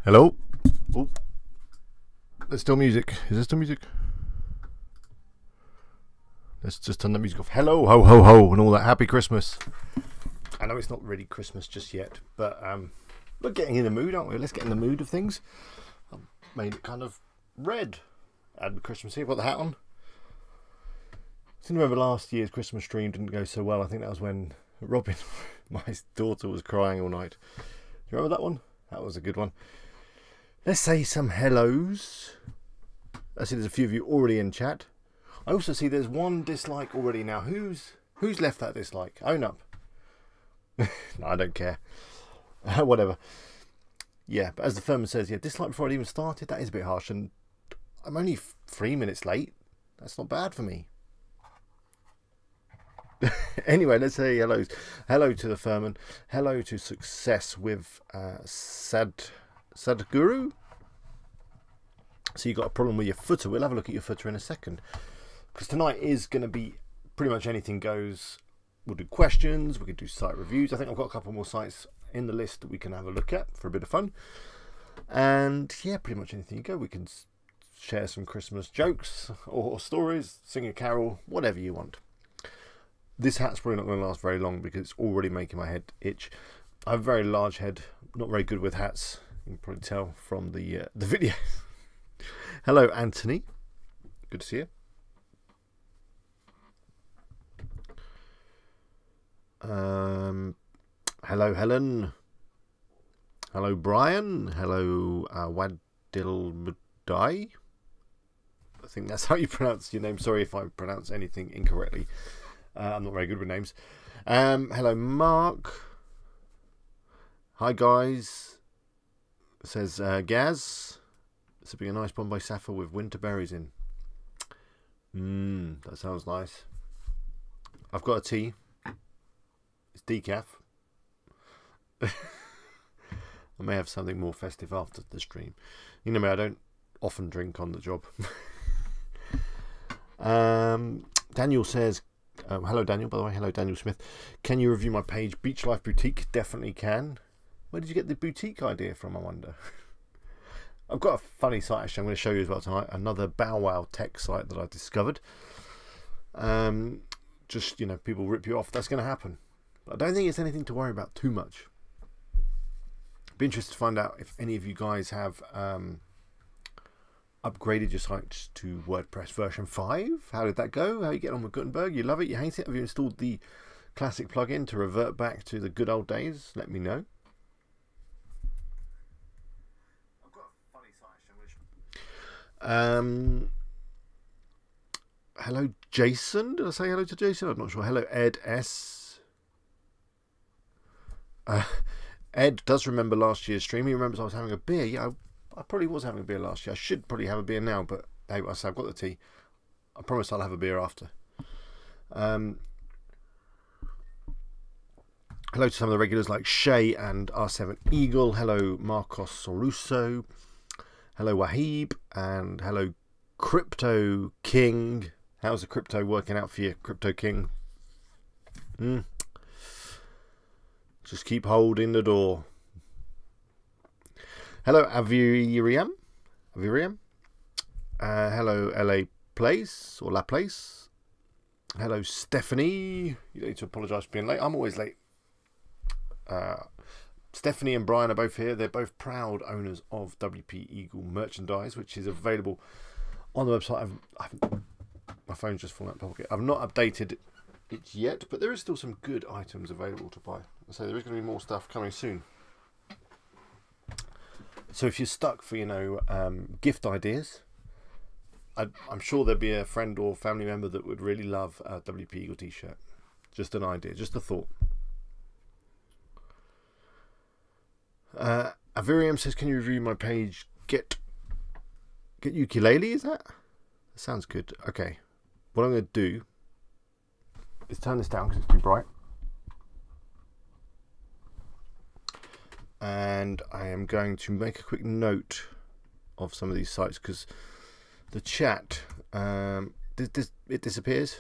Hello? Oh, there's still music. Is there still music? Let's just turn the music off. Hello, ho, ho, ho, and all that. Happy Christmas. I know it's not really Christmas just yet, but we're getting in the mood, aren't we? Let's get in the mood of things. I've made it kind of red. Add Christmas Eve. Got the hat on. I seem to remember last year's Christmas stream didn't go so well. I think that was when Robin, my daughter, was crying all night. Do you remember that one? That was a good one. Let's say some hellos. I see there's a few of you already in chat. I also see there's one dislike already now. Who's left that dislike? Own up. No, I don't care. Whatever. Yeah, but as the firman says, yeah, dislike before it even started. That is a bit harsh, and I'm only 3 minutes late. That's not bad for me. Anyway, let's say hellos. Hello to the firman. Hello to success with Sadhguru. So you got a problem with your footer. We'll have a look at your footer in a second, because tonight is going to be pretty much anything goes. We'll do questions, we could do site reviews. I think I've got a couple more sites in the list that we can have a look at for a bit of fun. And yeah, pretty much anything you go. We can share some Christmas jokes or stories, sing a carol, whatever you want. This hat's probably not going to last very long because it's already making my head itch. I have a very large head, not very good with hats. You can probably tell from the video. Hello, Anthony. Good to see you. Hello, Helen. Hello, Brian. Hello, Wadil Mudai. I think that's how you pronounce your name. Sorry if I pronounce anything incorrectly. I'm not very good with names. Hello, Mark. Hi, guys. Says Gaz. This would be a nice one by Sappho with winter berries in. That sounds nice. I've got a tea. It's decaf. I may have something more festive after the stream. You know me, I don't often drink on the job. Daniel says, hello Daniel, by the way. Hello Daniel Smith. Can you review my page, Beach Life Boutique? Definitely can. Where did you get the boutique idea from, I wonder? I've got a funny site actually I'm going to show you as well tonight. Another Bow Wow tech site that I discovered. Just, you know, people rip you off. That's going to happen. But I don't think it's anything to worry about too much. Be interested to find out if any of you guys have upgraded your sites to WordPress version 5. How did that go? How you get on with Gutenberg? You love it? You hate it? Have you installed the classic plugin to revert back to the good old days? Let me know. I've got a funny site. Hello, Jason. Did I say hello to Jason? I'm not sure. Hello, Ed S. Ed does remember last year's stream. He remembers I was having a beer. Yeah, I probably was having a beer last year. I should probably have a beer now, but hey, I said I've got the tea. I promise I'll have a beer after. Hello to some of the regulars like Shay and R7 Eagle. Hello, Marcos Soruso. Hello, Wahib. And hello, Crypto King. How's the crypto working out for you, Crypto King? Just keep holding the door. Hello, Aviriam. Hello, LA Place or La Place. Hello, Stephanie. You don't need to apologise for being late. I'm always late. Stephanie and Brian are both here. They're both proud owners of WP Eagle merchandise, which is available on the website. My phone's just fallen out of my pocket. I've not updated it yet, but there is still some good items available to buy. So there is going to be more stuff coming soon. So if you're stuck for, you know, gift ideas, I'm sure there'd be a friend or family member that would really love a WP Eagle t-shirt. Just an idea, just a thought. Aviriam says, can you review my page? Get ukulele, is that? That sounds good. Okay. What I'm going to do is turn this down because it's too bright. And I am going to make a quick note of some of these sites because the chat, it disappears.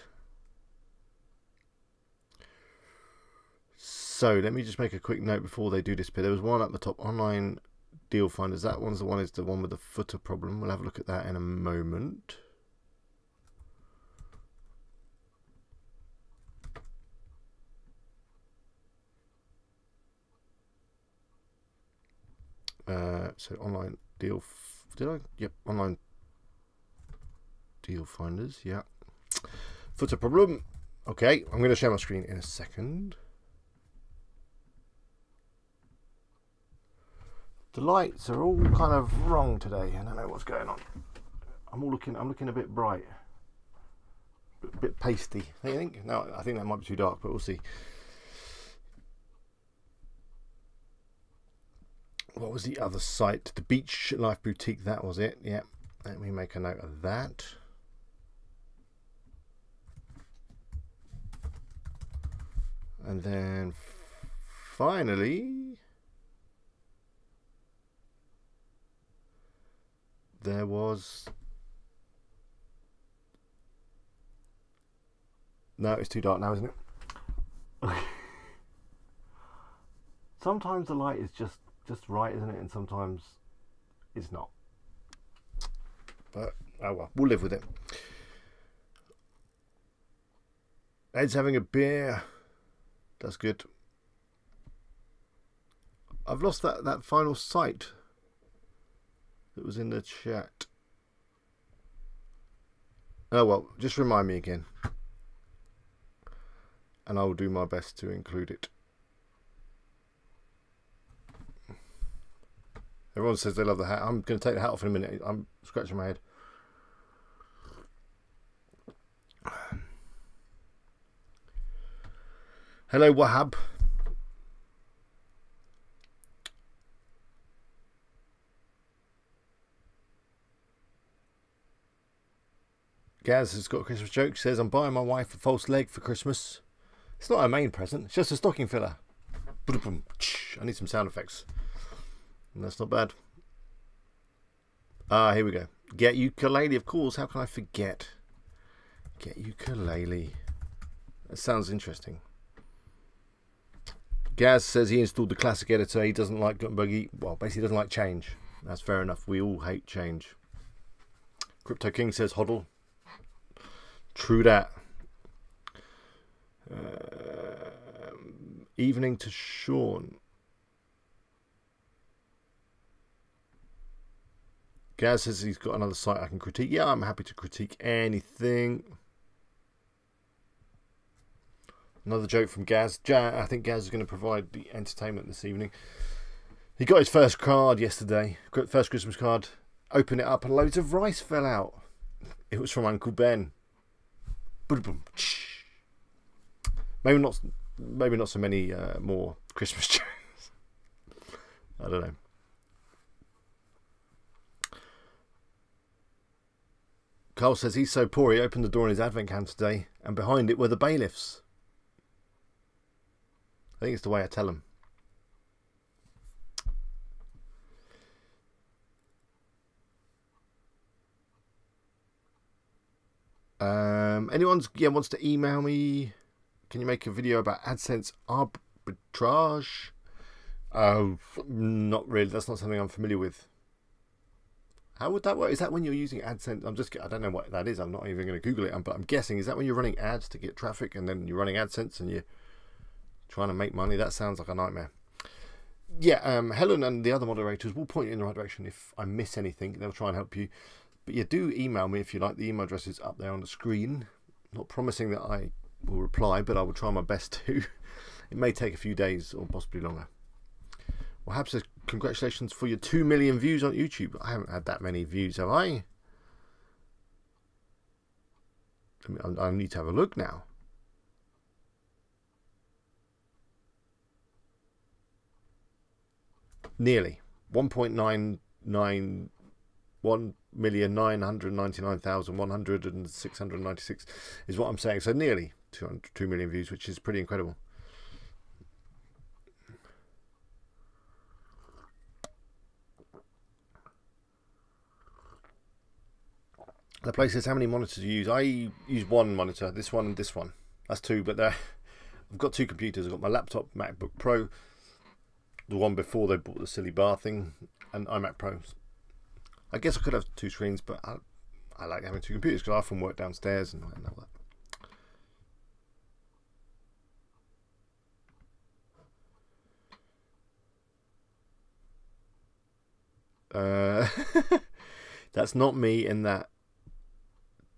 So let me just make a quick note before they do disappear. There was one at the top, online deal finders. That one's the one with the footer problem. We'll have a look at that in a moment. So online deal, Yep, online deal finders, yeah. Footer problem. Okay, I'm going to share my screen in a second. The lights are all kind of wrong today. I don't know what's going on. I'm looking a bit bright. A bit pasty. Don't you think? No, I think that might be too dark, but we'll see. What was the other site? The Beach Life Boutique, that was it. Yeah, let me make a note of that. And then finally, there was... No, it's too dark now, isn't it? Sometimes the light is just right, isn't it? And sometimes it's not. But oh well, we'll live with it. Ed's having a beer. That's good. I've lost that final site that was in the chat. Oh well, just remind me again, and I will do my best to include it. Everyone says they love the hat. I'm going to take the hat off in a minute. I'm scratching my head. Hello, Wahab. Gaz has got a Christmas joke. Says, I'm buying my wife a false leg for Christmas. It's not her main present. It's just a stocking filler. I need some sound effects. And that's not bad. Here we go. Get ukulele, of course. How can I forget? Get ukulele. That sounds interesting. Gaz says he installed the classic editor. He doesn't like Gutenberg. Well, basically doesn't like change. That's fair enough. We all hate change. Crypto King says hodl. True that. Evening to Sean. Gaz says he's got another site I can critique. Yeah, I'm happy to critique anything. Another joke from Gaz. I think Gaz is going to provide the entertainment this evening. He got his first card yesterday. First Christmas card. Opened it up and loads of rice fell out. It was from Uncle Ben. Maybe not so many more Christmas jokes. I don't know. Carl says he's so poor he opened the door in his advent calendar today and behind it were the bailiffs. I think it's the way I tell him. Anyone wants to email me? Can you make a video about AdSense arbitrage? Not really. That's not something I'm familiar with. How would that work? Is that when you're using AdSense? I don't know what that is. I'm not even going to Google it. But I'm guessing, is that when you're running ads to get traffic and then you're running AdSense and you're trying to make money? That sounds like a nightmare. Yeah, Helen and the other moderators will point you in the right direction. If I miss anything, they'll try and help you. But yeah, do email me if you like. The email address is up there on the screen. Not promising that I will reply, but I will try my best to. It may take a few days or possibly longer. Well, Hab says, congratulations for your 2 million views on YouTube. I haven't had that many views, have I? I need to have a look now. Nearly 1,999,196 is what I'm saying. So nearly 2 million views, which is pretty incredible. The place says, how many monitors do you use? I use one monitor, this one and this one. That's two, but I've got two computers. I've got my laptop MacBook Pro, the one before they bought the silly bar thing, an iMac Pro. I guess I could have 2 screens, but I like having 2 computers because I often work downstairs and all that. That's not me in that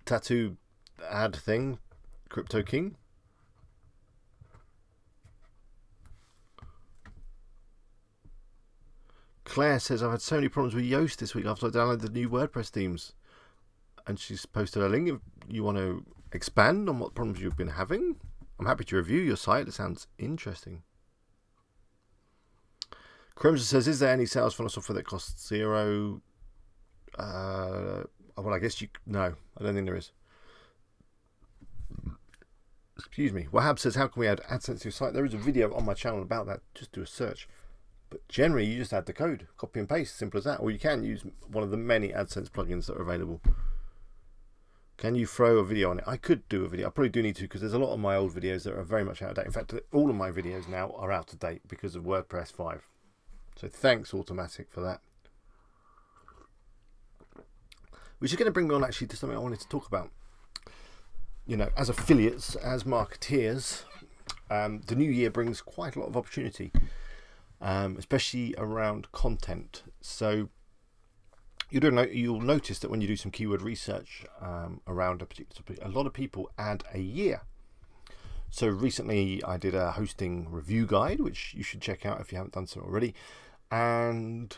tattoo ad thing, Crypto King. Claire says, I've had so many problems with Yoast this week after I downloaded the new WordPress themes. And she's posted a link. If you want to expand on what problems you've been having, I'm happy to review your site. It sounds interesting. Crimson says, is there any sales funnel software that costs 0? Well, I guess no, I don't think there is. Excuse me. Wahab says, how can we add AdSense to your site? There is a video on my channel about that. Just do a search. But generally, you just add the code, copy and paste, simple as that. Or you can use one of the many AdSense plugins that are available. Can you throw a video on it? I could do a video. I probably do need to because there's a lot of my old videos that are very much out of date. In fact, all of my videos now are out of date because of WordPress 5. So thanks, Automatic, for that. Which is going to bring me on actually to something I wanted to talk about. You know, as affiliates, as marketeers, the new year brings quite a lot of opportunity. Especially around content. So you'll notice that when you do some keyword research around a particular topic, a lot of people add a year. So recently I did a hosting review guide, which you should check out if you haven't done so already. And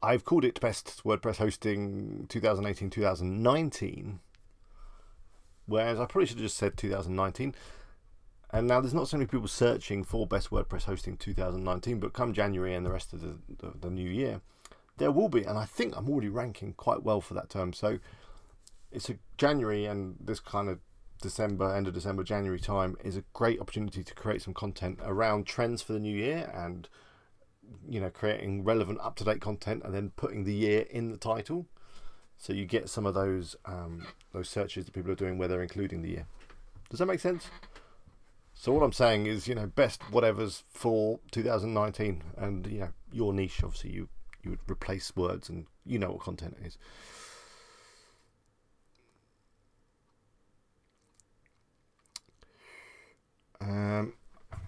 I've called it Best WordPress Hosting 2018-2019. Whereas I probably should have just said 2019. And now there's not so many people searching for Best WordPress Hosting 2019, but come January and the rest of the new year, there will be. And I think I'm already ranking quite well for that term. So it's a January and this kind of December, end of December, January time is a great opportunity to create some content around trends for the new year and, you know, creating relevant, up-to-date content and then putting the year in the title. So you get some of those searches that people are doing where they're including the year. Does that make sense? So what I'm saying is, you know, best whatever's for 2019, and you know, your niche. Obviously, you would replace words, and you know what content is.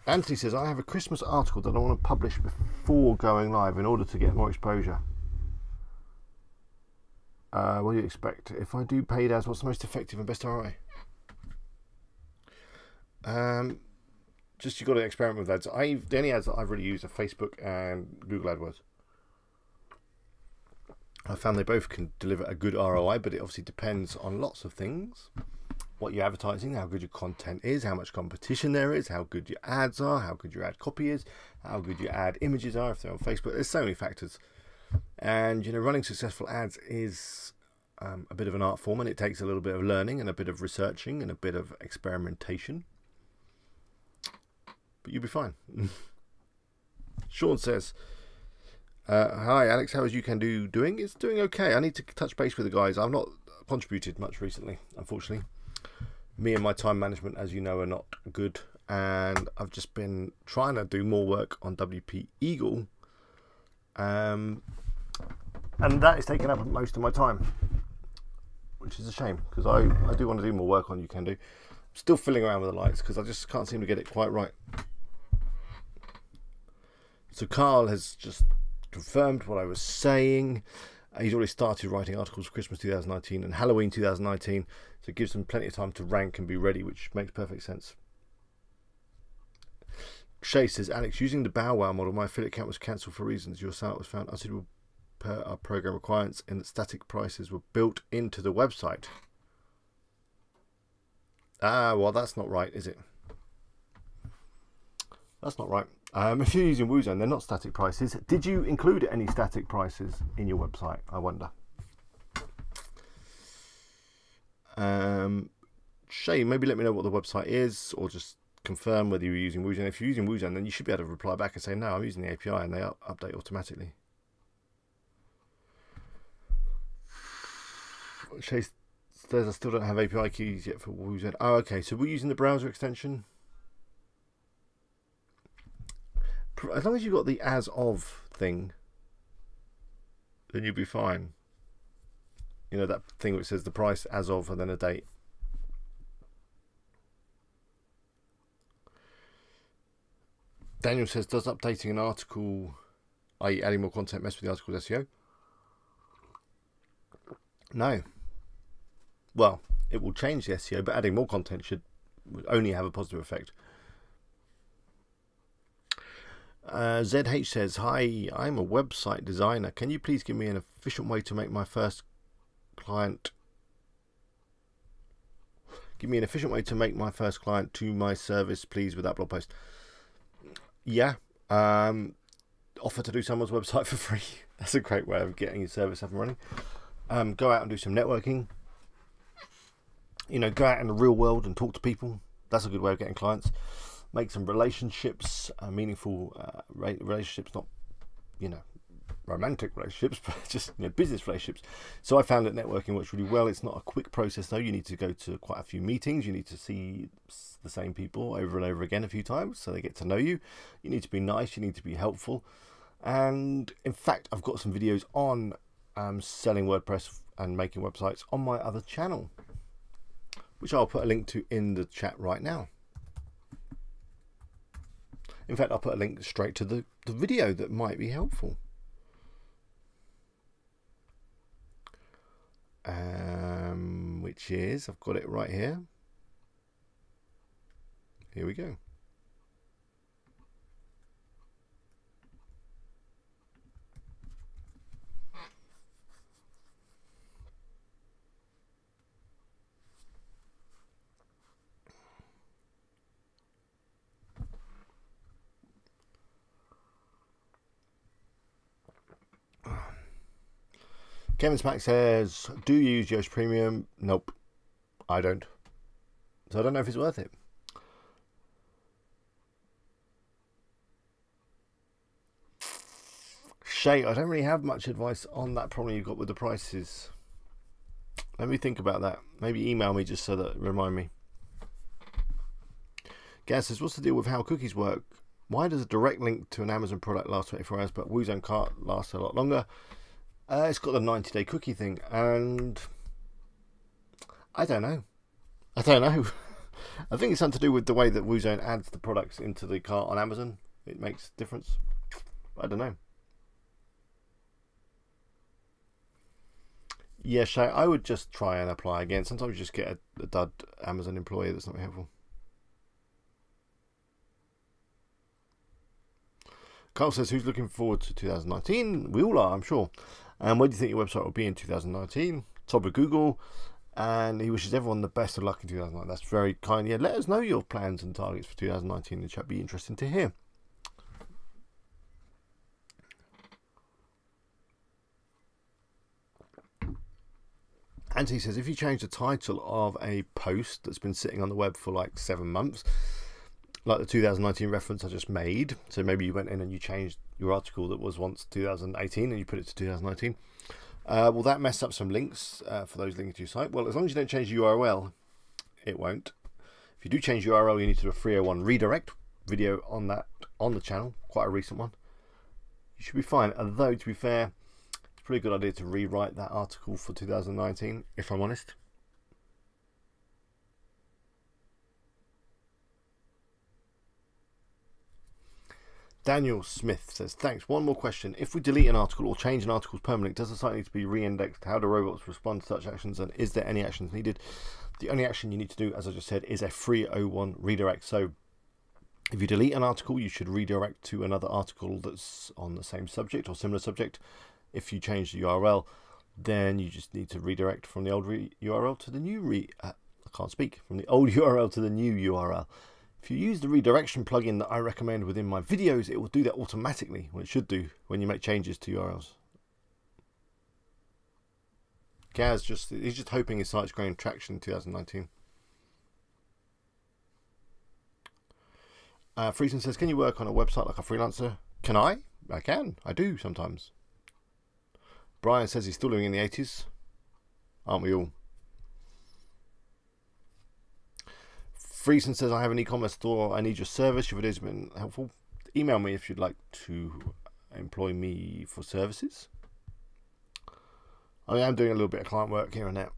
Anthony says, I have a Christmas article that I want to publish before going live in order to get more exposure. What do you expect? If I do paid ads, what's the most effective and best ROI? Just you got to experiment with ads. The only ads that I've really used are Facebook and Google AdWords. I found they both can deliver a good ROI, but it obviously depends on lots of things. What you're advertising, how good your content is, how much competition there is, how good your ads are, how good your ad copy is, how good your ad images are if they're on Facebook. There's so many factors. And, you know, running successful ads is a bit of an art form, and it takes a little bit of learning and a bit of researching and a bit of experimentation. But you'll be fine. Sean says, hi Alex, how is YouCanDo doing? It's doing okay. I need to touch base with the guys. I've not contributed much recently, unfortunately. Me and my time management, as you know, are not good, and I've just been trying to do more work on WP Eagle, and that is taking up most of my time, which is a shame because I do want to do more work on YouCanDo. I'm still fiddling around with the lights because I just can't seem to get it quite right. So Carl has just confirmed what I was saying. He's already started writing articles for Christmas 2019 and Halloween 2019, so it gives them plenty of time to rank and be ready, which makes perfect sense. Shay says, Alex, using the Bow Wow model, my affiliate account was cancelled for reasons. Your site was found unsuitable per our program requirements, and that static prices were built into the website. Ah, well, that's not right, is it? That's not right. If you're using Woozone, they're not static prices. Did you include any static prices in your website, I wonder? Shay, maybe let me know what the website is, or just confirm whether you're using Woozone. If you're using Woozone, then you should be able to reply back and say, no, I'm using the API, and they update automatically. Shay says, I still don't have API keys yet for Woozone. Oh, okay, so we're using the browser extension. As long as you've got the as of thing, then you'll be fine. You know, that thing which says the price as of and then a date. Daniel says, does updating an article, i.e. adding more content, mess with the article's SEO? No. Well, it will change the SEO, but adding more content should only have a positive effect. ZH says, hi, I'm a website designer. Can you please give me an efficient way to make my first client to my service, please, with that blog post? Yeah. Offer to do someone's website for free. That's a great way of getting your service up and running. Go out and do some networking. You know, go out in the real world and talk to people. That's a good way of getting clients. Make some relationships, meaningful relationships, not, you know, romantic relationships, but just, you know, business relationships. So I found that networking works really well. It's not a quick process though. You need to go to quite a few meetings. You need to see the same people over and over again a few times so they get to know you. You need to be nice. You need to be helpful. And in fact, I've got some videos on selling WordPress and making websites on my other channel, which I'll put a link to in the chat right now. In fact, I'll put a link straight to the video that might be helpful. Which is, I've got it right here. Here we go. Kevin Smack says, do you use Yoast Premium? Nope, I don't. So I don't know if it's worth it. Shay, I don't really have much advice on that problem you've got with the prices. Let me think about that. Maybe email me just so that remind me. Gaz says, what's the deal with how cookies work? Why does a direct link to an Amazon product last 24 hours, but Woozone Cart lasts a lot longer? It's got the 90-day cookie thing, and I don't know. I think it's something to do with the way that Woozone adds the products into the cart on Amazon. It makes a difference. I don't know. Yeah, Shay, I would just try and apply again. Sometimes you just get a dud Amazon employee that's not helpful. Carl says, who's looking forward to 2019? We all are, I'm sure. And where do you think your website will be in 2019? Top of Google. And he wishes everyone the best of luck in 2019. That's very kind. Yeah, let us know your plans and targets for 2019. It should be interesting to hear. Anthony says, if you change the title of a post that's been sitting on the web for like 7 months, like the 2019 reference I just made, so maybe you went in and you changed your article that was once 2018 and you put it to 2019, will that mess up some links for those linking to your site? Well, as long as you don't change the URL, it won't. If you do change URL, you need to do a 301 redirect video on that on the channel, quite a recent one. You should be fine, although to be fair, it's a pretty good idea to rewrite that article for 2019, if I'm honest. Daniel Smith says, thanks. One more question. If we delete an article or change an article's permanent, does the site need to be re-indexed? How do robots respond to such actions? And is there any actions needed? The only action you need to do, as I just said, is a 301 redirect. So if you delete an article, you should redirect to another article that's on the same subject or similar subject. If you change the URL, then you just need to redirect from the old URL to the new from the old URL to the new URL. If you use the redirection plugin that I recommend within my videos, it will do that automatically, what it should do when you make changes to URLs. Gaz he's just hoping his site's growing traction in 2019. Friesen says, can you work on a website like a freelancer? Can I? I can. I do sometimes. Brian says he's still living in the 80s. Aren't we all? Friesen says, I have an e-commerce store. I need your service. Your videos have been helpful. Email me if you'd like to employ me for services. I am doing a little bit of client work here and there.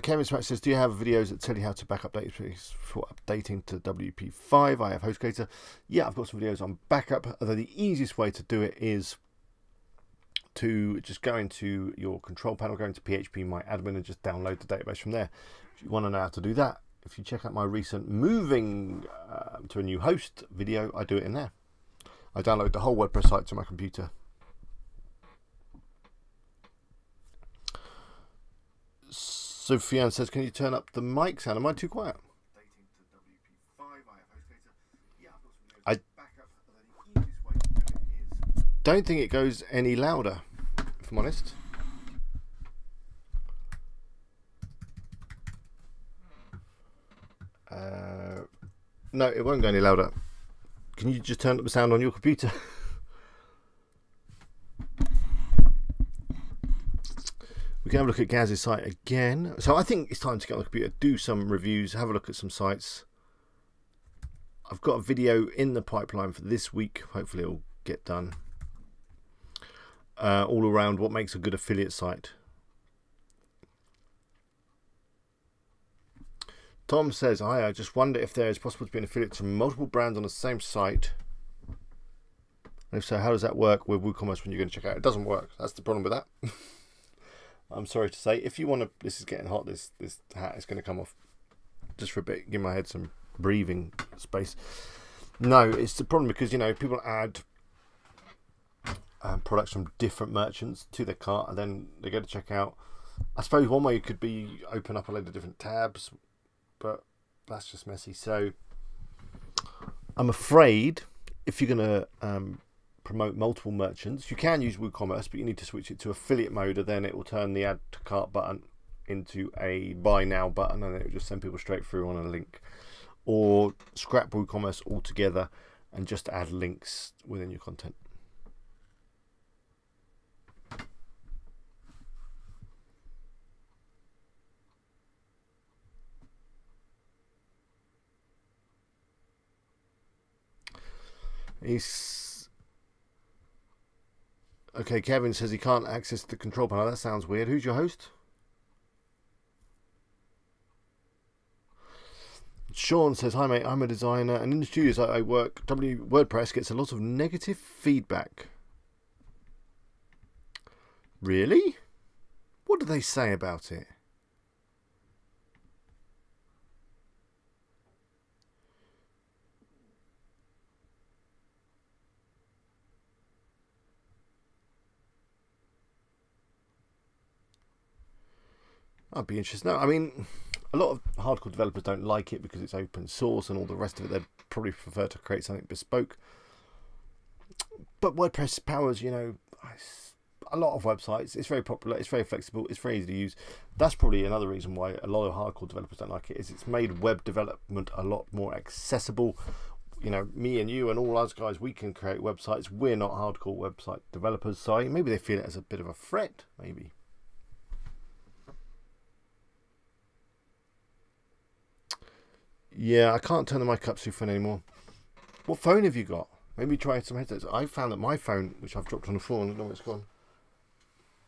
Kevin Smack says, do you have videos that tell you how to backup data for updating to WP5? I have HostGator. Yeah, I've got some videos on backup. Although the easiest way to do it is to just go into your control panel, go into PHP My Admin and just download the database from there. If you want to know how to do that, if you check out my recent moving to a new host video, I do it in there. I download the whole WordPress site to my computer. Sophiane says, can you turn up the mic sound? Am I too quiet? I don't think it goes any louder, if I'm honest. No, it won't go any louder. Can you just turn up the sound on your computer? We can have a look at Gaz's site again. So I think it's time to get on the computer, do some reviews, have a look at some sites. I've got a video in the pipeline for this week. Hopefully it'll get done. All around what makes a good affiliate site. Tom says, hi, I just wonder if there is possible to be an affiliate to multiple brands on the same site. And if so, how does that work with WooCommerce when you're going to check out? It doesn't work. That's the problem with that. I'm sorry to say. If you want to, this is getting hot, this hat is going to come off just for a bit. Give my head some breathing space. No, it's the problem because, you know, people add products from different merchants to their cart and then they go to check out. I suppose one way could be open up a load of different tabs, but that's just messy. So I'm afraid if you're going to promote multiple merchants, you can use WooCommerce, but you need to switch it to affiliate mode, and then it will turn the add to cart button into a buy now button, and it will just send people straight through on a link. Or scrap WooCommerce altogether and just add links within your content. Okay, Kevin says he can't access the control panel. That sounds weird. Who's your host? Sean says, hi mate, I'm a designer and in the studios I work, WordPress gets a lot of negative feedback. Really? What do they say about it? I'd be interested. No, I mean, a lot of hardcore developers don't like it because it's open source and all the rest of it. They'd probably prefer to create something bespoke. But WordPress powers, you know, a lot of websites. It's very popular. It's very flexible. It's very easy to use. That's probably another reason why a lot of hardcore developers don't like it. Is it's made web development a lot more accessible. You know, me and you and all us guys, we can create websites. We're not hardcore website developers, so maybe they feel it as a bit of a threat. Maybe. Yeah, I can't turn the mic up super anymore. What phone have you got? Maybe try some headsets. I found that my phone, which I've dropped on the floor, I don't know where it's gone,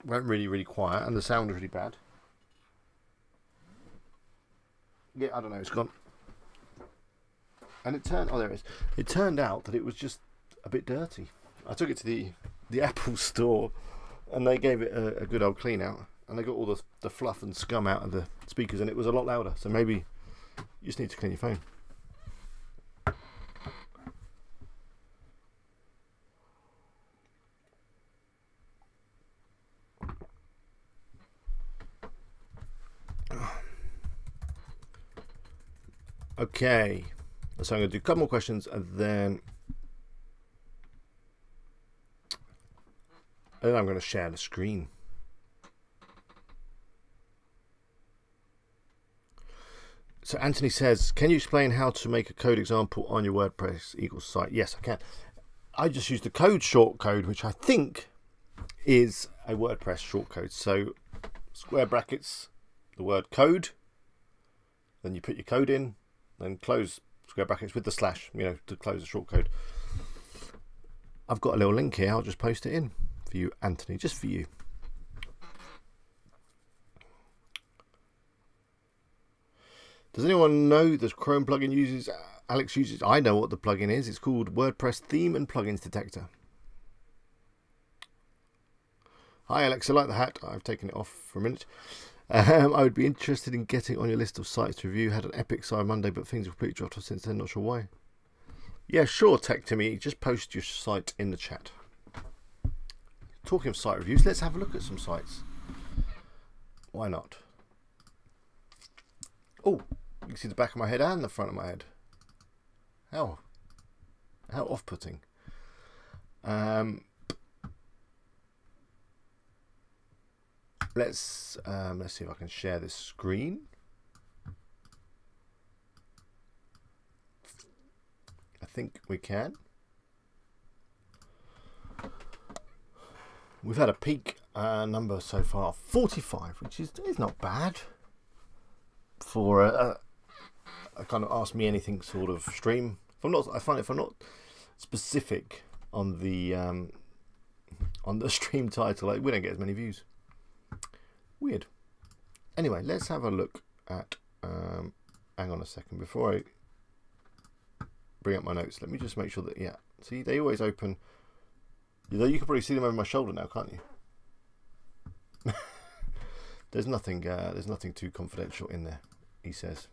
went really, really quiet, and the sound was really bad. Yeah, I don't know, it's gone. And it turned, oh, there it is. It turned out that it was just a bit dirty. I took it to the Apple store, and they gave it a good old clean out, and they got all the fluff and scum out of the speakers, and it was a lot louder. So maybe you just need to clean your phone. Okay, so I'm going to do a couple more questions and then I'm going to share the screen. So Anthony says, can you explain how to make a code example on your WordPress Eagles site? Yes, I can. I just used the code shortcode, which I think is a WordPress shortcode. So square brackets, the word code, then you put your code in, then close square brackets with the slash, you know, to close the shortcode. I've got a little link here. I'll just post it in for you, Anthony, just for you. Does anyone know the Chrome plugin uses? Alex uses. I know what the plugin is. It's called WordPress Theme and Plugins Detector. Hi Alex, I like the hat. I've taken it off for a minute. I would be interested in getting on your list of sites to review. Had an epic Cyber Monday, but things have completely dropped off since then. Not sure why. Yeah, sure, Tech Timmy. Just post your site in the chat. Talking of site reviews, let's have a look at some sites. Why not? Oh, you can see the back of my head and the front of my head. How off-putting. Let's see if I can share this screen. I think we can. We've had a peak number so far, 45, which is not bad for a kind of ask me anything sort of stream. I find if I'm not specific on the stream title, like, we don't get as many views. Weird. Anyway, let's have a look at. Hang on a second before I bring up my notes. Let me just make sure that, yeah. See, they always open. You can probably see them over my shoulder now, can't you? There's nothing too confidential in there, he says.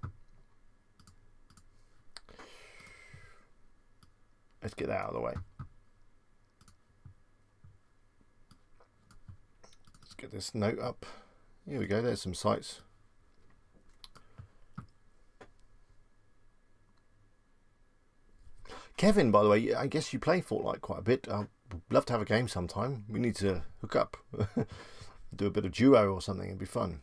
Let's get that out of the way. Let's get this note up. Here we go, there's some sites. Kevin, by the way, I guess you play Fortnite quite a bit. I'd love to have a game sometime. We need to hook up. Do a bit of duo or something, it'd be fun.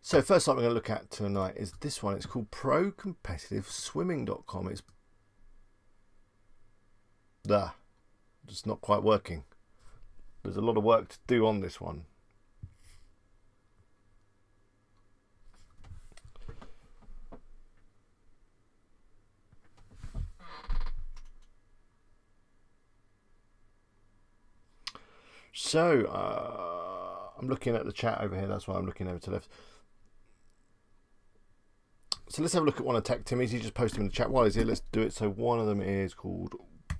So first site we're going to look at tonight is this one. It's called ProCompetitiveswimming.com. It's just not quite working. There's a lot of work to do on this one. So I'm looking at the chat over here. That's why I'm looking over to the left. So let's have a look at one of Tech Timmy's. He just posted in the chat. While he's here, let's do it. So one of them is called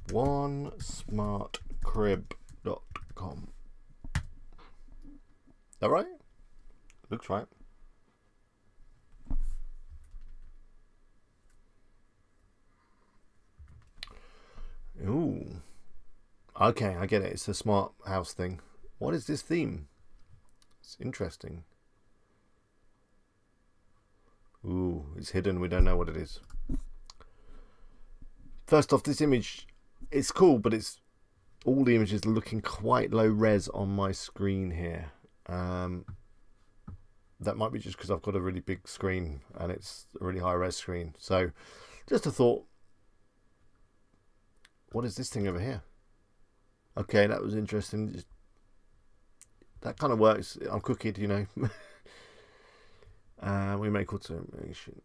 onesmartcrib.com. That right? Looks right. Ooh. Okay, I get it. It's a smart house thing. What is this theme? It's interesting. Ooh, it's hidden. We don't know what it is. First off, this image, it's cool, but it's all the images are looking quite low res on my screen here. That might be just because I've got a really big screen and it's a really high res screen. So just a thought. What is this thing over here? Okay, that was interesting. That kind of works. I'm cookied, you know. We make automation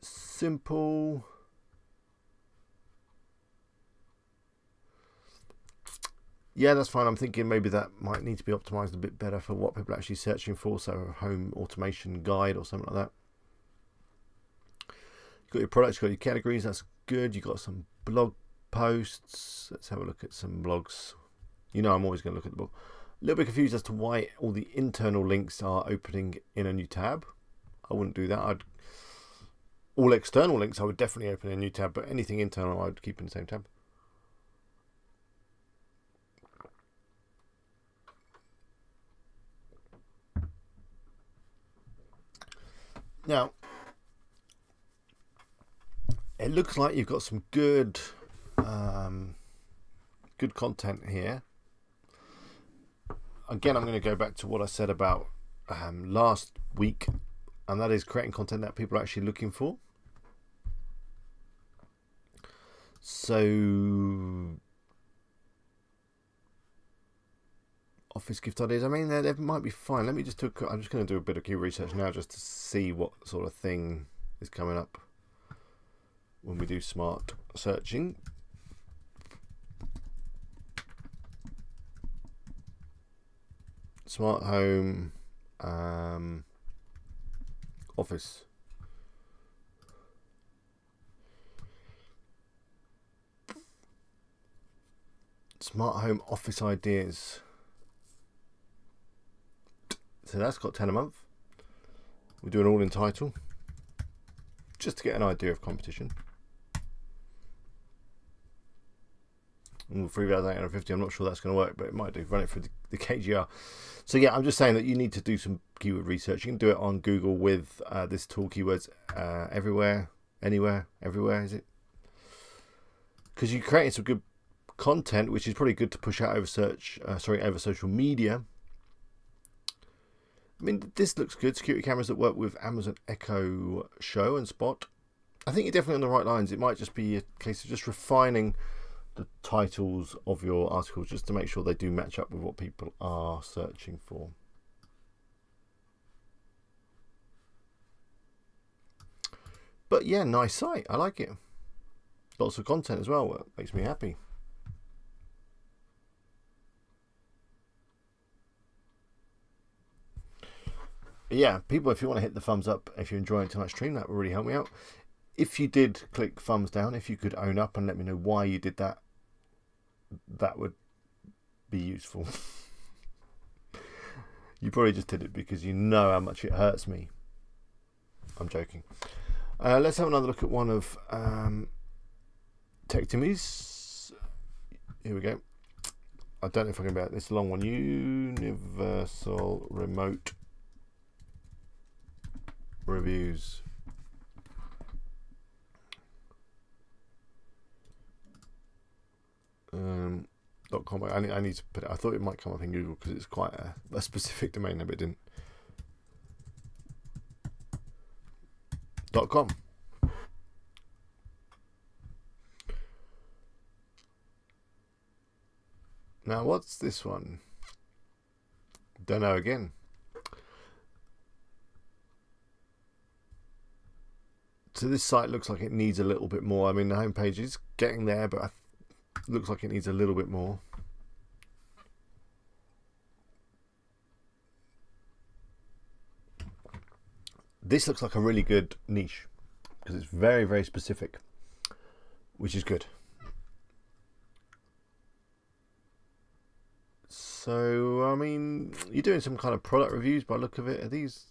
simple. Yeah, that's fine. I'm thinking maybe that might need to be optimized a bit better for what people are actually searching for. So a home automation guide or something like that. You've got your products, you've got your categories. That's good. You've got some blog posts. Let's have a look at some blogs. You know, I'm always going to look at the blog. A little bit confused as to why all the internal links are opening in a new tab. I wouldn't do that. All external links I would definitely open in a new tab, but anything internal I would keep in the same tab. Now, it looks like you've got some good good content here. Again, I'm going to go back to what I said about last week, and that is creating content that people are actually looking for. So, office gift ideas, I mean, they might be fine. Let me just do, I'm just going to do a bit of key research now just to see what sort of thing is coming up when we do smart searching. Smart home office. Smart home office ideas. So that's got 10 a month. We're doing all in title, just to get an idea of competition. And 3,850, I'm not sure that's going to work, but it might do. Run it through the KGR. So yeah, I'm just saying that you need to do some keyword research. You can do it on Google with this tool, keywords everywhere, anywhere, everywhere, is it? Because you're creating some good content, which is probably good to push out over over social media. I mean, this looks good. Security cameras that work with Amazon Echo Show and Spot. I think you're definitely on the right lines. It might just be a case of just refining the titles of your articles just to make sure they do match up with what people are searching for. But yeah, nice site. I like it. Lots of content as well. It makes me happy. Yeah, people, if you want to hit the thumbs up, if you're enjoying tonight's stream, that would really help me out. If you did click thumbs down, if you could own up and let me know why you did that, that would be useful. You probably just did it because you know how much it hurts me. I'm joking. Let's have another look at one of Tech Timmy's. Here we go. I don't know if I can bear this long one. Universal remote reviews. .com. I need to put it. I thought it might come up in Google because it's quite a specific domain name, but it didn't. .com. Now, what's this one? Don't know again. So this site looks like it needs a little bit more. I mean, the homepage is getting there, but looks like it needs a little bit more. This looks like a really good niche because it's very, very specific, which is good. So, I mean, you're doing some kind of product reviews by the look of it. Are these...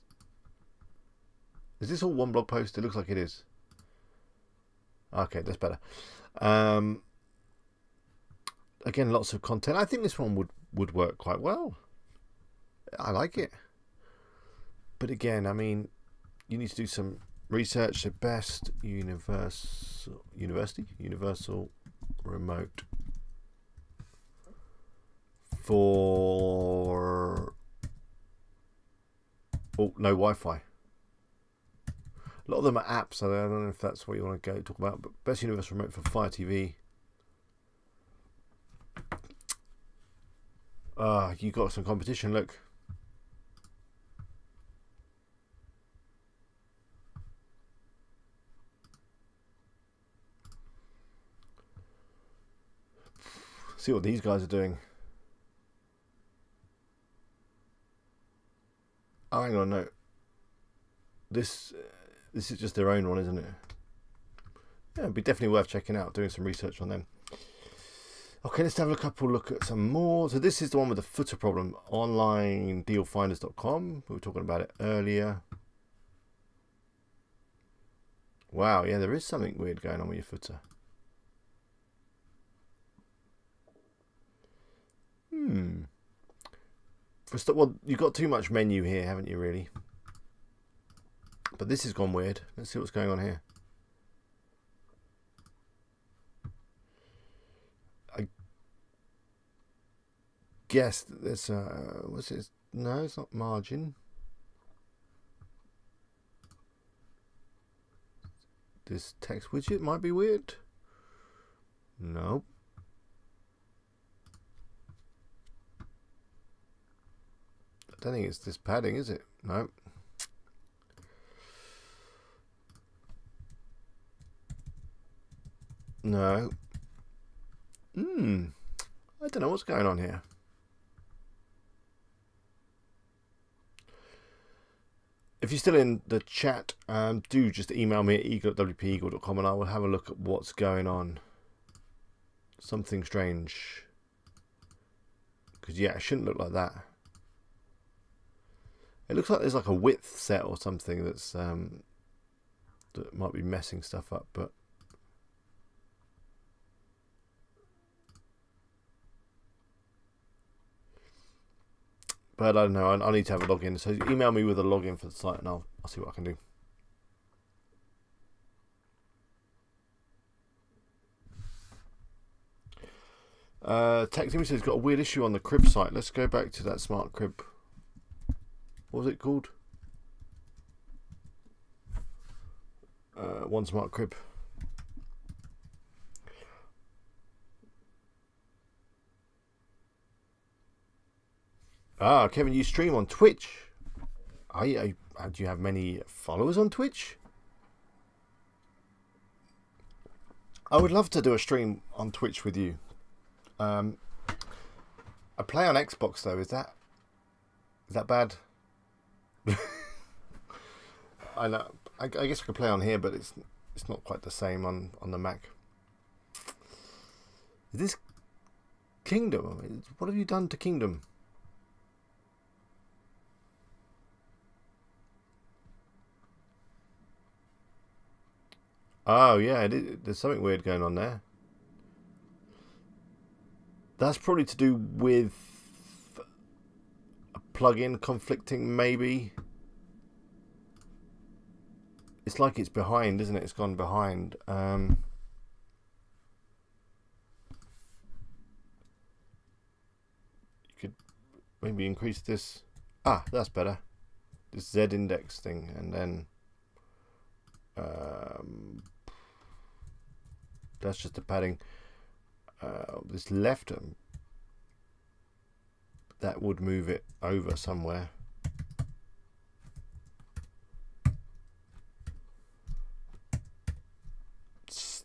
Is this all one blog post? It looks like it is. Okay, that's better. Again, lots of content. I think this one would work quite well. I like it. But again, I mean, you need to do some research. The best universal remote for no Wi-Fi. A lot of them are apps, so I don't know if that's what you want to go talk about. But best universal remote for Fire TV. You got some competition. Look. See what these guys are doing. Oh, hang on, no. This is just their own one, isn't it? Yeah, it'd be definitely worth checking out, doing some research on them. Okay, let's have a couple look at some more. So this is the one with the footer problem. OnlineDealFinders.com. We were talking about it earlier. Wow, yeah, there is something weird going on with your footer. Well, you've got too much menu here, haven't you, really? But this has gone weird. Let's see what's going on here. I guess there's what's it? No, it's not margin. This text widget might be weird. No. I don't think it's this padding, is it? No. No. I don't know what's going on here. if you're still in the chat, do just email me at eagle@wpeagle.com and I will have a look at what's going on. Something strange. Because, yeah, it shouldn't look like that. It looks like there's like a width set or something that's that might be messing stuff up, but I don't know. I need to have a login. So email me with a login for the site, and I'll see what I can do. Tech Timmy says got a weird issue on the crib site. Let's go back to that smart crib. What was it called? One smart crib. Ah, Kevin, you stream on Twitch. Do you have many followers on Twitch? I would love to do a stream on Twitch with you. I play on Xbox though. Is that bad? I know. I guess I could play on here, but it's not quite the same on the Mac. Is this Kingdom? What have you done to Kingdom? Oh yeah, there's something weird going on there. That's probably to do with a plugin conflicting, maybe. It's like it's behind, isn't it? It's gone behind. You could maybe increase this. Ah, that's better. This Z index thing, and then that's just the padding. This left, that would move it over somewhere.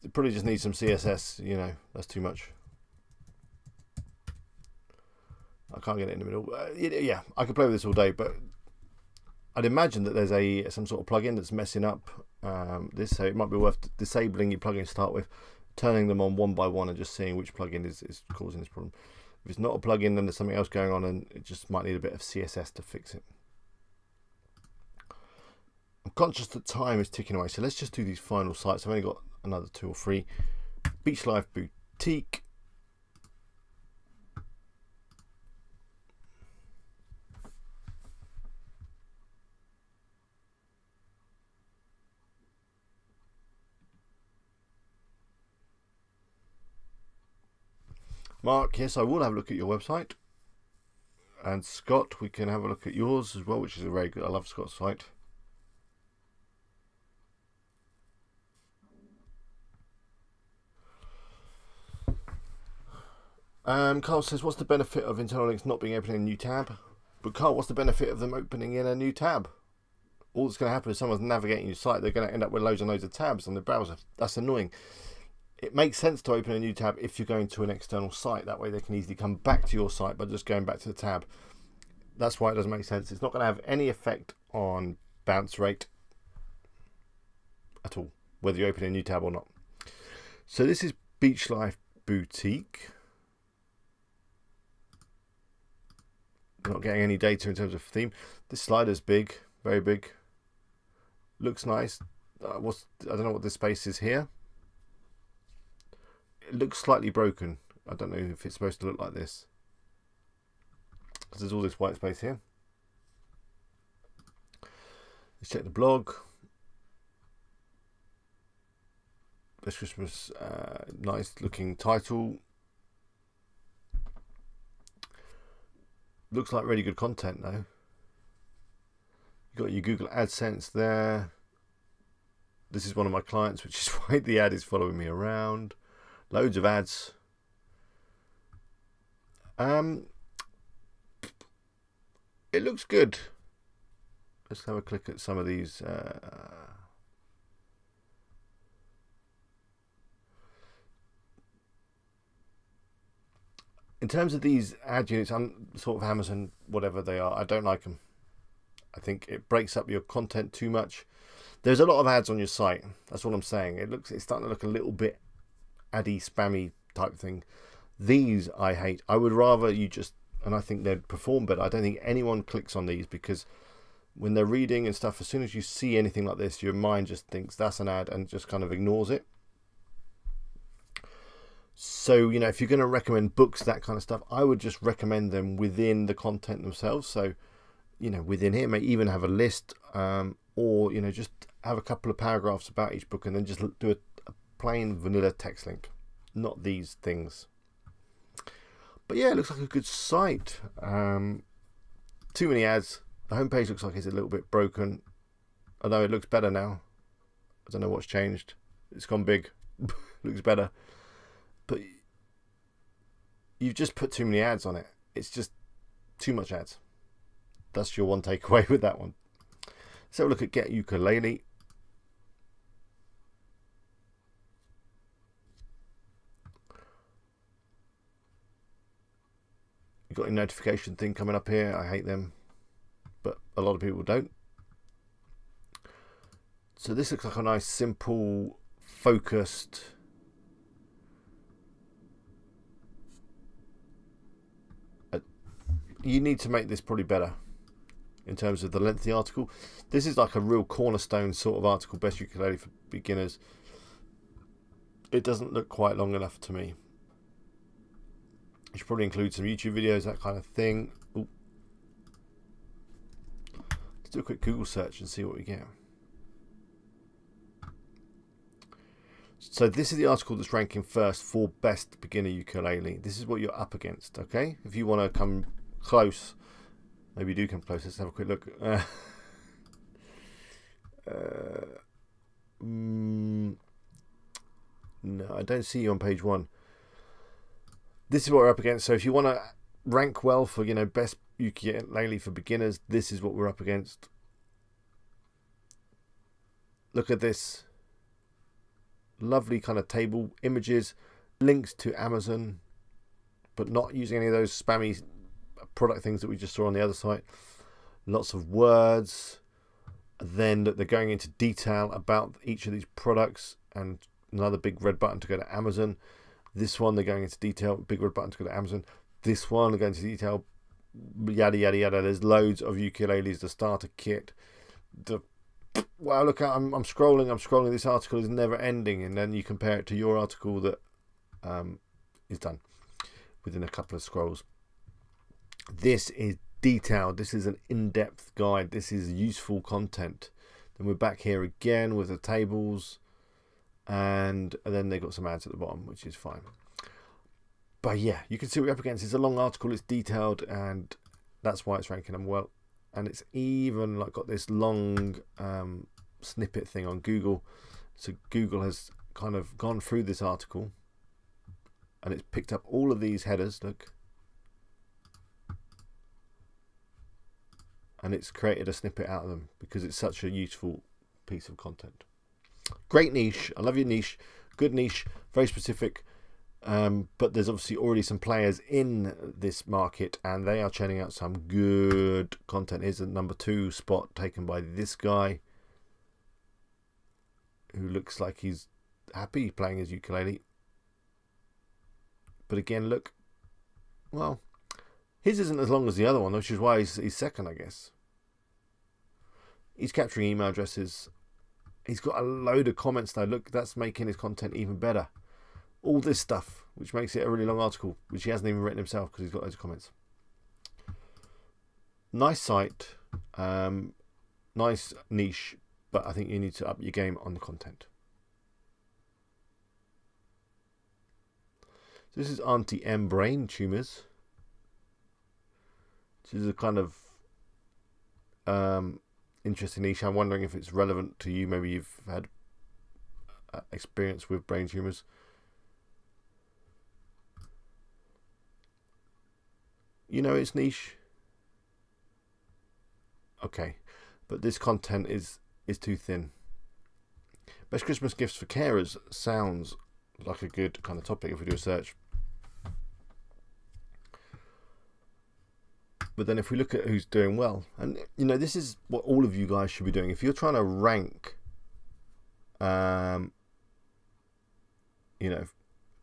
It probably just needs some CSS, you know, that's too much. I can't get it in the middle. Yeah, I could play with this all day, but I'd imagine that there's some sort of plugin that's messing up this, so it might be worth disabling your plugin to start with, turning them on one by one and just seeing which plugin is causing this problem. If it's not a plugin, then there's something else going on and it just might need a bit of CSS to fix it. I'm conscious that time is ticking away, so let's just do these final sites. I've only got another 2 or 3. Beach Life Boutique. Mark, yes, I will have a look at your website. And Scott, we can have a look at yours as well, which is a very good. I love Scott's site. Carl says, what's the benefit of internal links not being open in a new tab? But Carl, what's the benefit of them opening in a new tab? All that's going to happen is someone's navigating your site, they're going to end up with loads and loads of tabs on the browser. That's annoying. It makes sense to open a new tab if you're going to an external site. That way they can easily come back to your site by just going back to the tab. That's why it doesn't make sense. It's not going to have any effect on bounce rate at all, whether you open a new tab or not. So this is Beach Life Boutique. Not getting any data in terms of theme. This slider's big, very big. Looks nice. I don't know what this space is here. It looks slightly broken. I don't know if it's supposed to look like this, because there's all this white space here. Let's check the blog. This Christmas, nice looking title. Looks like really good content though. You got your Google AdSense there. This is one of my clients, which is why the ad is following me around. Loads of ads. It looks good. Let's have a click at some of these. In terms of these ad units, I'm sort of Amazon, whatever they are, I don't like them. I think it breaks up your content too much. There's a lot of ads on your site. That's what I'm saying. It's starting to look a little bit addy, spammy type thing. These I hate. I would rather you just, and I think they'd perform better. I don't think anyone clicks on these because when they're reading and stuff, as soon as you see anything like this, your mind just thinks that's an ad and just kind of ignores it. So, you know, if you're going to recommend books, that kind of stuff, I would just recommend them within the content themselves. So, you know, within here, may even have a list, or, you know, just have a couple of paragraphs about each book and then just do a plain vanilla text link, not these things. But yeah, it looks like a good site. Too many ads. The homepage looks like it's a little bit broken, although it looks better now. I don't know what's changed. It's gone big. Looks better. But you've just put too many ads on it. It's just too much ads. That's your one takeaway with that one. So look at Get Ukulele. You've got a notification thing coming up here. I hate them, but a lot of people don't. So this looks like a nice, simple, focused you need to make this probably better in terms of the length of the article. This is like a real cornerstone sort of article, best ukulele for beginners. It doesn't look quite long enough to me. You should probably include some YouTube videos, that kind of thing. Ooh. Let's do a quick Google search and see what we get. So this is the article that's ranking first for best beginner ukulele. This is what you're up against, okay? If you want to come close, maybe do come close. Let's have a quick look. No, I don't see you on page 1. This is what we're up against. So if you want to rank well for, you know, best ukulele for beginners, this is what we're up against. Look at this. Lovely kind of table, images, links to Amazon, but not using any of those spammy product things that we just saw on the other site. Lots of words. Then they're going into detail about each of these products, and another big red button to go to Amazon. This one they're going into detail, big red button to go to Amazon. This one they're going into detail, yada yada yada. There's loads of ukuleles, the starter kit. Wow, look, I'm scrolling. This article is never ending, and then you compare it to your article that is done within a couple of scrolls. This is detailed. This is an in-depth guide. This is useful content. Then we're back here again with the tables, and then they've got some ads at the bottom, which is fine. But yeah, you can see what we're up against. It's a long article. It's detailed, and that's why it's ranking them well. And it's even like got this long snippet thing on Google. So Google has kind of gone through this article and it's picked up all of these headers, look, and it's created a snippet out of them because it's such a useful piece of content. Great niche. I love your niche. Good niche, very specific. But there's obviously already some players in this market, and they are churning out some good content. Here's the number 2 spot taken by this guy, who looks like he's happy playing his ukulele. But again, look, well, his isn't as long as the other one, which is why he's second, I guess. He's capturing email addresses. He's got a load of comments though. Look, that's making his content even better. All this stuff, which makes it a really long article, which he hasn't even written himself because he's got loads of comments. Nice site, nice niche, but I think you need to up your game on the content. So this is Auntie M Brain Tumors. This is a kind of interesting niche. I'm wondering if it's relevant to you. Maybe you've had experience with brain tumors. You know it's niche. Okay, but this content is too thin. Best Christmas gifts for carers sounds like a good kind of topic if we do a search. But then if we look at who's doing well, and you know, this is what all of you guys should be doing. If you're trying to rank, you know,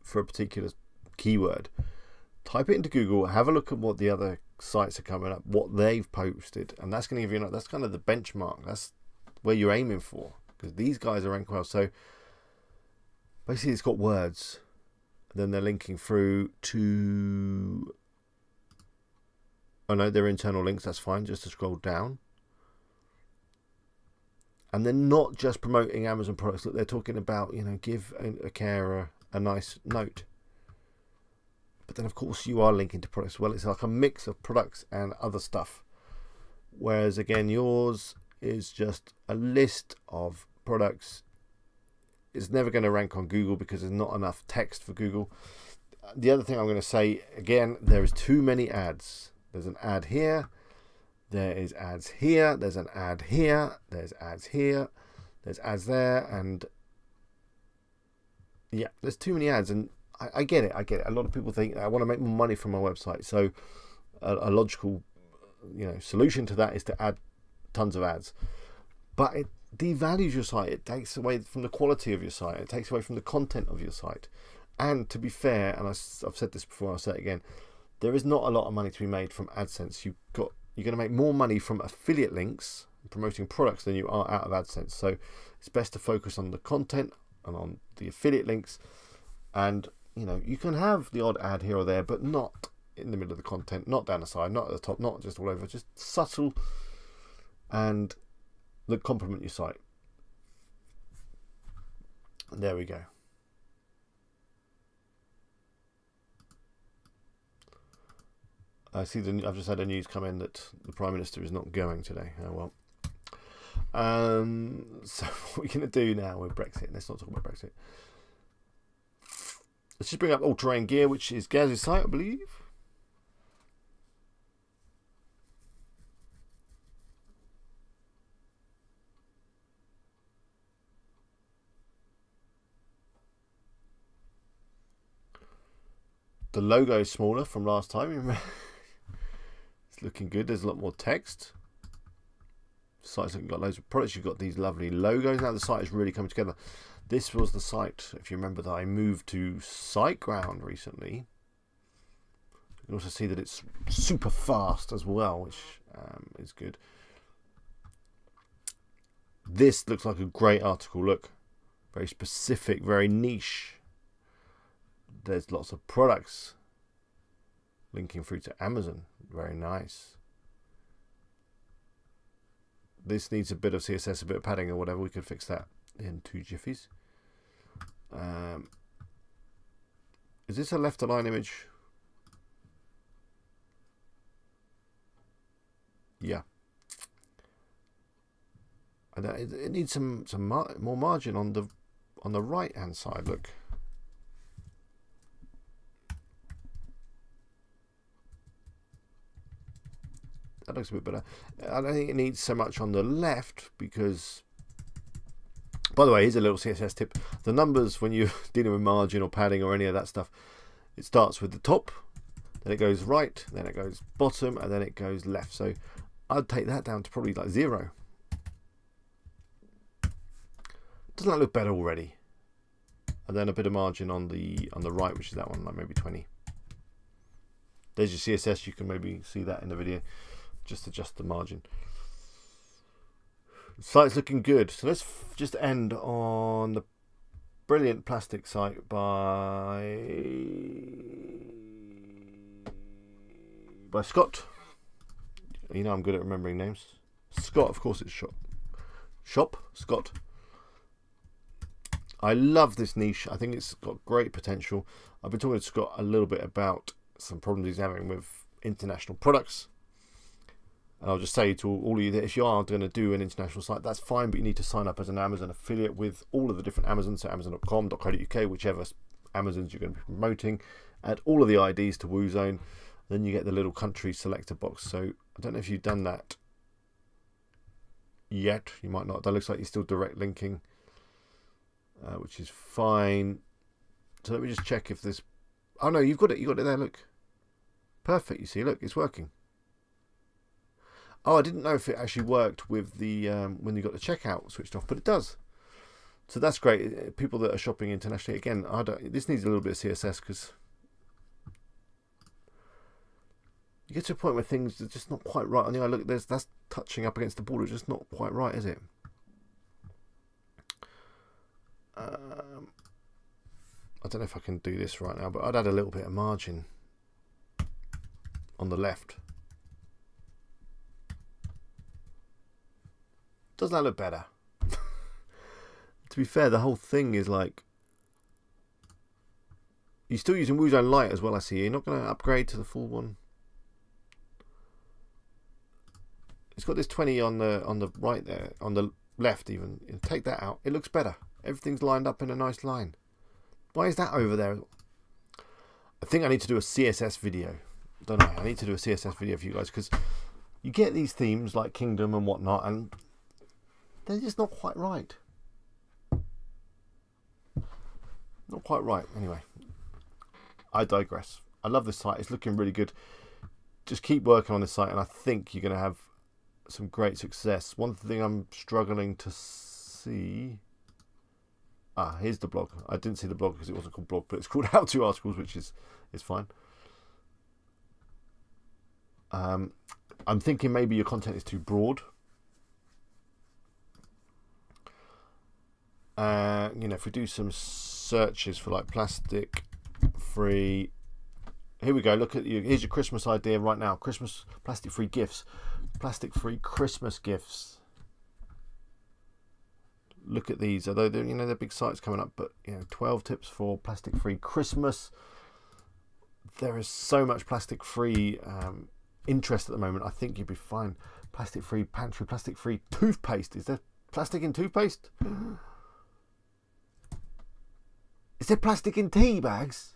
for a particular keyword, type it into Google, have a look at what the other sites are coming up, what they've posted, and that's going to give you, that's kind of the benchmark. That's where you're aiming for, because these guys are ranked well. So basically it's got words, then they're linking through to, oh no, they're internal links, that's fine, just to scroll down. And they're not just promoting Amazon products. Look, they're talking about, you know, give a carer a nice note. But then, of course, you are linking to products. Well, it's like a mix of products and other stuff. Whereas, again, yours is just a list of products. It's never going to rank on Google because there's not enough text for Google. The other thing I'm going to say, again, there is too many ads. There's an ad here. There is ads here. There's an ad here. There's ads here. There's ads there. And, yeah, there's too many ads. And I get it. I get it. A lot of people think I want to make more money from my website. So a logical, you know, solution to that is to add tons of ads. But it devalues your site. It takes away from the quality of your site. It takes away from the content of your site. And to be fair, and I've said this before, I'll say it again, there is not a lot of money to be made from AdSense. You're going to make more money from affiliate links and promoting products than you are out of AdSense. So it's best to focus on the content and on the affiliate links. And you know, you can have the odd ad here or there, but not in the middle of the content, not down the side, not at the top, not just all over, just subtle and that complement your site. And there we go. I see I've just had a news come in that the Prime Minister is not going today. Oh well. So what are we going to do now with Brexit? Let's not talk about Brexit. Let's just bring up All Terrain Gear, which is Gaz's site, I believe. The logo is smaller from last time. It's looking good. There's a lot more text. The site's got loads of products. You've got these lovely logos. Now the site is really coming together. This was the site, if you remember, that I moved to SiteGround recently. You can also see that it's super fast as well, which is good. This looks like a great article. Look, very specific, very niche. There's lots of products linking through to Amazon. Very nice. This needs a bit of CSS, a bit of padding or whatever. We could fix that in 2 jiffies. Is this a left align image? Yeah. And it needs some more margin on the right hand side. Look. That looks a bit better. I don't think it needs so much on the left because, by the way, here's a little CSS tip. The numbers, when you're dealing with margin or padding or any of that stuff, it starts with the top, then it goes right, then it goes bottom, and then it goes left. So I'd take that down to probably like 0. Doesn't that look better already? And then a bit of margin on the right, which is that one, like maybe 20. There's your CSS. You can maybe see that in the video. Just adjust the margin. The site's looking good. So let's just end on the brilliant plastic site by Scott. You know I'm good at remembering names. Scott, of course it's Shop Scott. I love this niche. I think it's got great potential. I've been talking to Scott a little bit about some problems he's having with international products. And I'll just say to all of you that if you are going to do an international site, that's fine, but you need to sign up as an Amazon affiliate with all of the different Amazons, so amazon.com.co.uk, whichever Amazons you're going to be promoting. Add all of the IDs to WooZone, then you get the little country selector box. So I don't know if you've done that yet. You might not. That looks like you're still direct linking, which is fine. So let me just check if this. Oh no, you've got it. You got it there. Look, perfect. You see, look, it's working. Oh, I didn't know if it actually worked with the when you got the checkout switched off, but it does. So that's great. People that are shopping internationally, again, this needs a little bit of CSS, because you get to a point where things are just not quite right. And look, that's touching up against the border, just not quite right, is it? I don't know if I can do this right now, but I'd add a little bit of margin on the left. Doesn't that look better? To be fair, the whole thing is like, you're still using Woozone Lite as well, I see. You're not going to upgrade to the full one. It's got this 20 on the right there, on the left even. Take that out. It looks better. Everything's lined up in a nice line. Why is that over there? I think I need to do a CSS video. Don't know. I need to do a CSS video for you guys, because you get these themes like Kingdom and whatnot, and they're just not quite right. Not quite right. Anyway, I digress. I love this site. It's looking really good. Just keep working on this site, and I think you're going to have some great success. One thing I'm struggling to see. Here's the blog. I didn't see the blog because it wasn't called blog, but it's called How To Articles, which is fine. I'm thinking maybe your content is too broad. If we do some searches for like plastic free, here we go. Look at you. Here's your Christmas idea right now. Christmas plastic free gifts, plastic free Christmas gifts. Look at these. Although they're big sites coming up, but 12 tips for plastic free Christmas. There is so much plastic free interest at the moment. I think you'd be fine. Plastic free pantry, plastic free toothpaste. Is there plastic in toothpaste? Is there plastic in tea bags?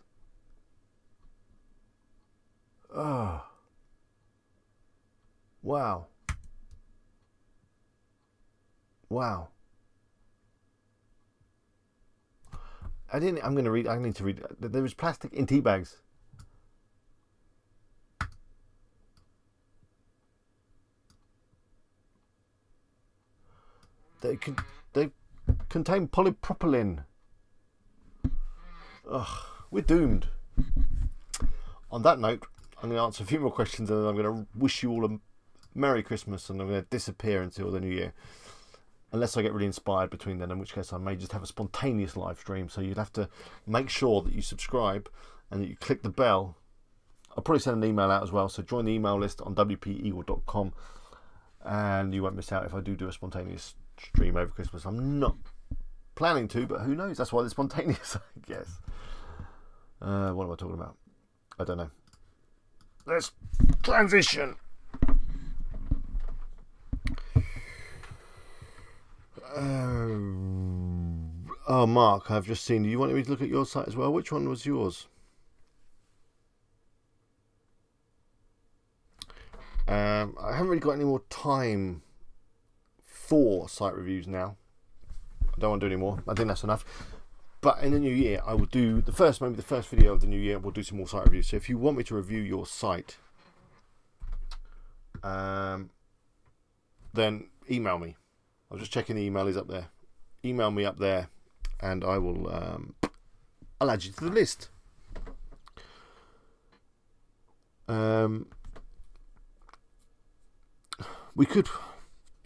Oh. Wow. Wow. I need to read. There is plastic in tea bags. They contain polypropylene. Ugh, we're doomed. On that note, I'm going to answer a few more questions, and then I'm going to wish you all a Merry Christmas, and I'm going to disappear until the New Year. Unless I get really inspired between then, in which case I may just have a spontaneous live stream. So you'd have to make sure that you subscribe and that you click the bell. I'll probably send an email out as well. So join the email list on wpeagle.com, and you won't miss out if I do a spontaneous stream over Christmas. I'm not planning to, but who knows? That's why they're spontaneous, I guess. What am I talking about? I don't know. Let's transition. Oh, Mark, I've just seen. Do you want me to look at your site as well? Which one was yours? I haven't really got any more time for site reviews now. I don't want to do any more. I think that's enough. But in the new year, I will do maybe the first video of the new year. We'll do some more site reviews. So if you want me to review your site, then email me. I was just checking the email is up there. Email me up there, and I will. I'll add you to the list.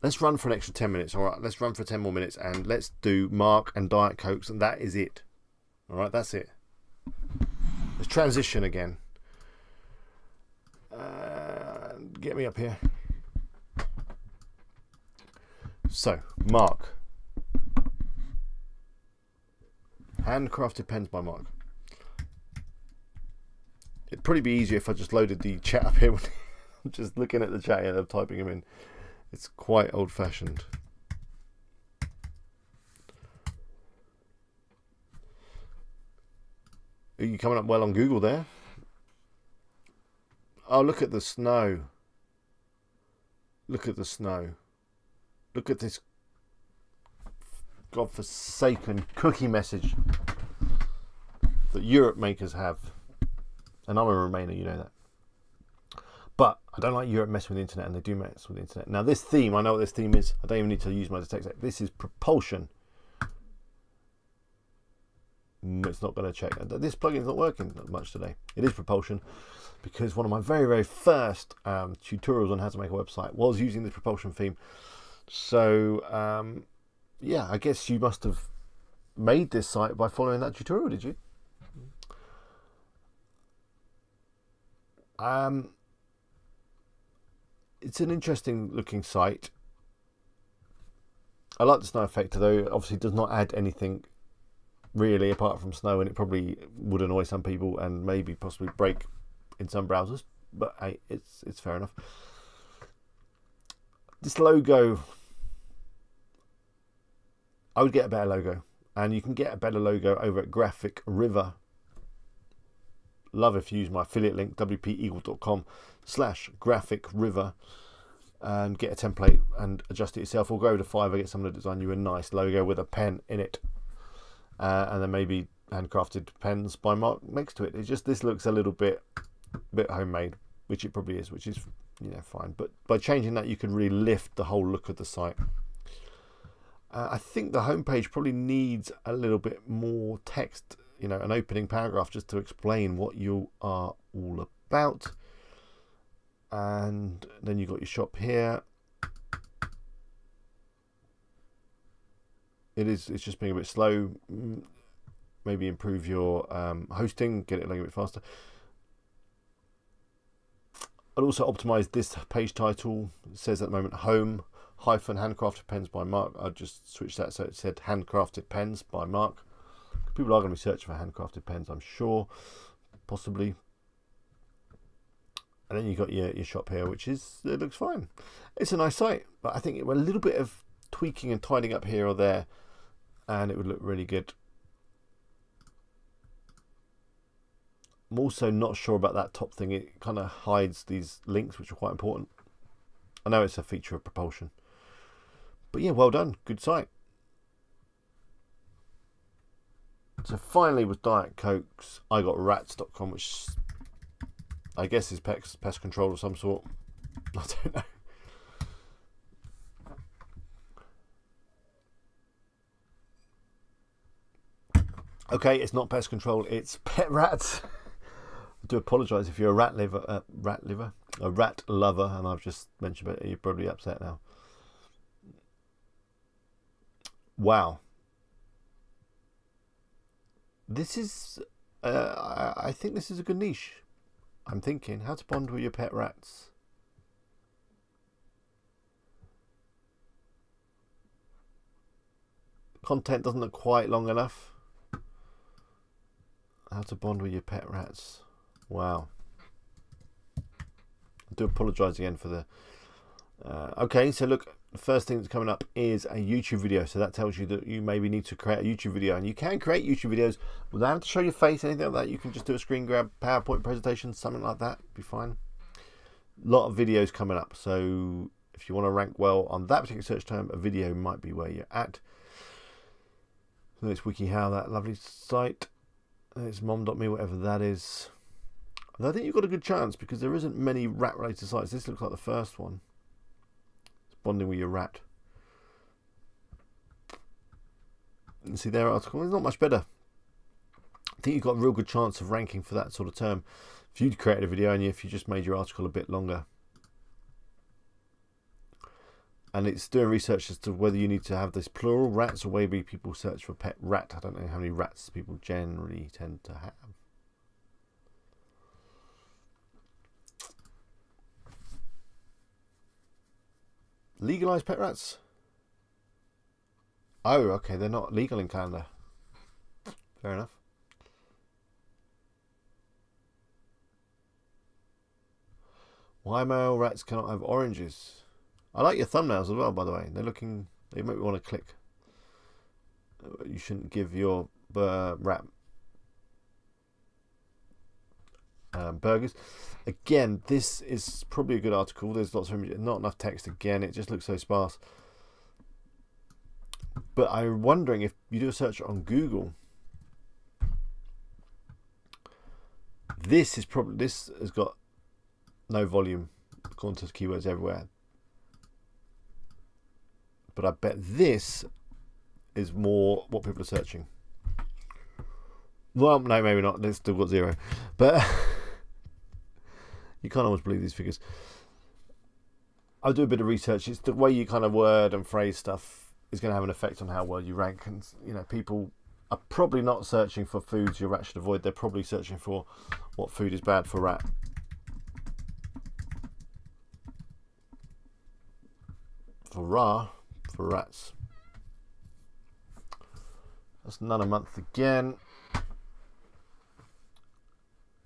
Let's run for an extra 10 minutes. All right, let's run for 10 more minutes, and let's do Mark and Diet Cokes, and that is it. All right, that's it. Let's transition again. Get me up here. So, Mark. Handcrafted pens by Mark. It'd probably be easier if I just loaded the chat up here. I'm just looking at the chat and I'm typing them in. It's quite old-fashioned. Are you coming up well on Google there? Oh, look at the snow. Look at the snow. Look at this godforsaken cookie message that Europe makers have. And I'm a Remainer, you know that. But I don't like Europe messing with the internet, and they do mess with the internet. Now this theme, I know what this theme is. I don't even need to use my detect. This is propulsion. It's not going to check. This plugin's not working much today. It is propulsion, because one of my very, very first tutorials on how to make a website was using this propulsion theme. So yeah, I guess you must have made this site by following that tutorial, did you? It's an interesting looking site. I like the snow effect, though it obviously does not add anything really apart from snow, and it probably would annoy some people and maybe possibly break in some browsers, but hey, it's fair enough. This logo, I would get a better logo, and you can get a better logo over at Graphic River. Love if you use my affiliate link, wpeagle.com/Graphic River, and get a template and adjust it yourself, or go over to Fiverr, get someone to design you a nice logo with a pen in it, and then maybe handcrafted pens by Mark next to it. It's just, this looks a little bit homemade, which it probably is, which is, you know, fine. But by changing that, you can really lift the whole look of the site. I think the homepage probably needs a little bit more text, you know, an opening paragraph just to explain what you are all about. And then you've got your shop here. It's just being a bit slow. Maybe improve your hosting, get it a little bit faster. I'd also optimize this page title. It says at the moment home handcrafted pens by Mark. I'll just switch that so it said handcrafted pens by Mark. People are going to be searching for handcrafted pens, I'm sure, possibly. And then you've got your shop here, which is, it looks fine. It's a nice site, but I think a little bit of tweaking and tidying up here or there, and it would look really good. I'm also not sure about that top thing. It kind of hides these links, which are quite important. I know it's a feature of propulsion, but yeah, well done, good site. So finally, with Diet Cokes, I got rats.com, which I guess is pest control of some sort. I don't know. Okay, it's not pest control, it's pet rats. I do apologise if you're a rat lover, and I've just mentioned it. You're probably upset now. Wow. This is, I think this is a good niche. I'm thinking, how to bond with your pet rats. Content doesn't look quite long enough. How to bond with your pet rats. Wow. I do apologise again for the... okay, so look, the first thing that's coming up is a YouTube video. So that tells you that you maybe need to create a YouTube video. And you can create YouTube videos without having to show your face, anything like that. You can just do a screen grab, PowerPoint presentation, something like that. Be fine. A lot of videos coming up. So if you want to rank well on that particular search term, a video might be where you're at. So it's WikiHow, that lovely site. It's mom.me, whatever that is. And I think you've got a good chance because there isn't many rat related sites. This looks like the first one. It's bonding with your rat. And see their article, it's not much better. I think you've got a real good chance of ranking for that sort of term if you'd created a video and if you just made your article a bit longer. And it's doing research as to whether you need to have this plural rats or maybe people search for pet rat. I don't know how many rats people generally tend to have. Legalized pet rats? Oh, okay, they're not legal in Canada. Fair enough. Why male rats cannot have oranges? I like your thumbnails as well, by the way. They're looking, they make me want to click. You shouldn't give your rat burgers. Again, this is probably a good article. There's lots of images, not enough text. Again, it just looks so sparse. But I'm wondering if you do a search on Google, this has got no volume. gone to keywords everywhere. But I bet this is more what people are searching. Well, no, maybe not. It's still got 0. But you can't always believe these figures. I'll do a bit of research. It's the way you kind of word and phrase stuff is going to have an effect on how well you rank. And, you know, people are probably not searching for foods your rat should avoid. They're probably searching for what food is bad for rat. For rats. That's another month again.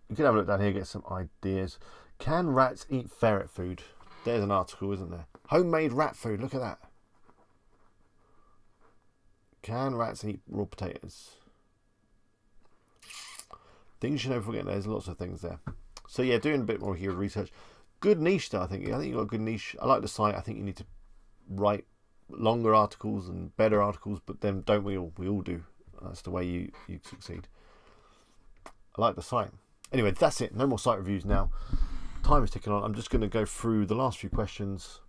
You can have a look down here, get some ideas. Can rats eat ferret food? There's an article, isn't there? Homemade rat food, look at that. Can rats eat raw potatoes? Things you don't forget, there's lots of things there. So yeah, doing a bit more here research. Good niche though, I think. I think you've got a good niche. I like the site. I think you need to write longer articles and better articles, but then don't we all? We all do. That's the way you succeed. I like the site. Anyway, that's it. No more site reviews now. Time is ticking on. I'm just going to go through the last few questions,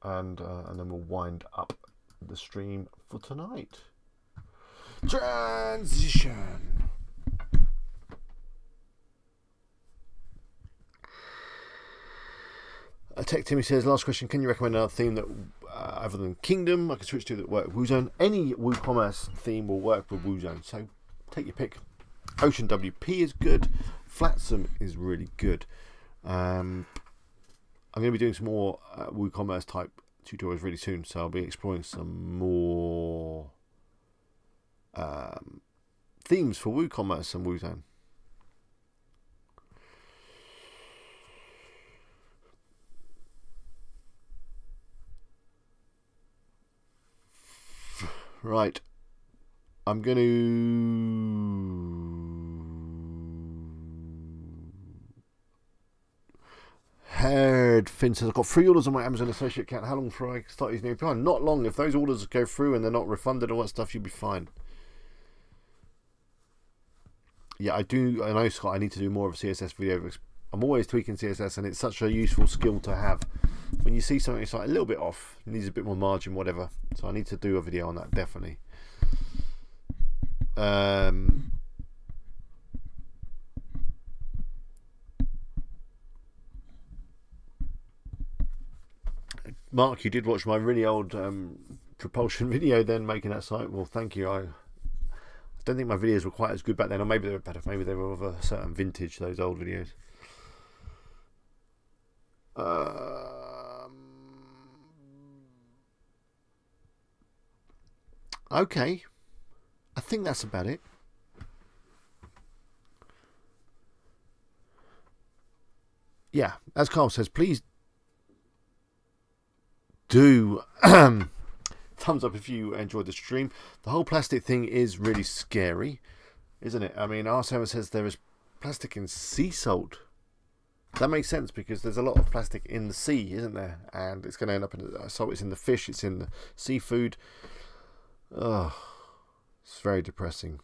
and then we'll wind up the stream for tonight. Transition. Tech Timmy says, last question, can you recommend another theme that other than Kingdom I can switch to that work with WooZone? Any WooCommerce theme will work with WooZone, so take your pick. Ocean WP is good. Flatsome is really good. I'm going to be doing some more WooCommerce type tutorials really soon, so I'll be exploring some more themes for WooCommerce and WooZone. Right, I'm going to... Heard Finn says, I've got 3 orders on my Amazon associate account. How long before I start using the API? Not long. If those orders go through and they're not refunded or all that stuff, you'll be fine. Yeah, I know, Scott, I need to do more of a CSS video. I'm always tweaking CSS, and it's such a useful skill to have. When you see something that's like a little bit off, it needs a bit more margin, whatever. So I need to do a video on that, definitely. Mark, you did watch my really old propulsion video then, making that site. Well, thank you. I don't think my videos were quite as good back then, or maybe they were better. Maybe they were of a certain vintage, those old videos. Okay, I think that's about it. Yeah, as Carl says, please do thumbs up if you enjoyed the stream. The whole plastic thing is really scary, isn't it? I mean, R7 says there is plastic in sea salt. That makes sense because there's a lot of plastic in the sea, isn't there? And it's going to end up in the salt. It's in the fish. It's in the seafood. Oh, it's very depressing.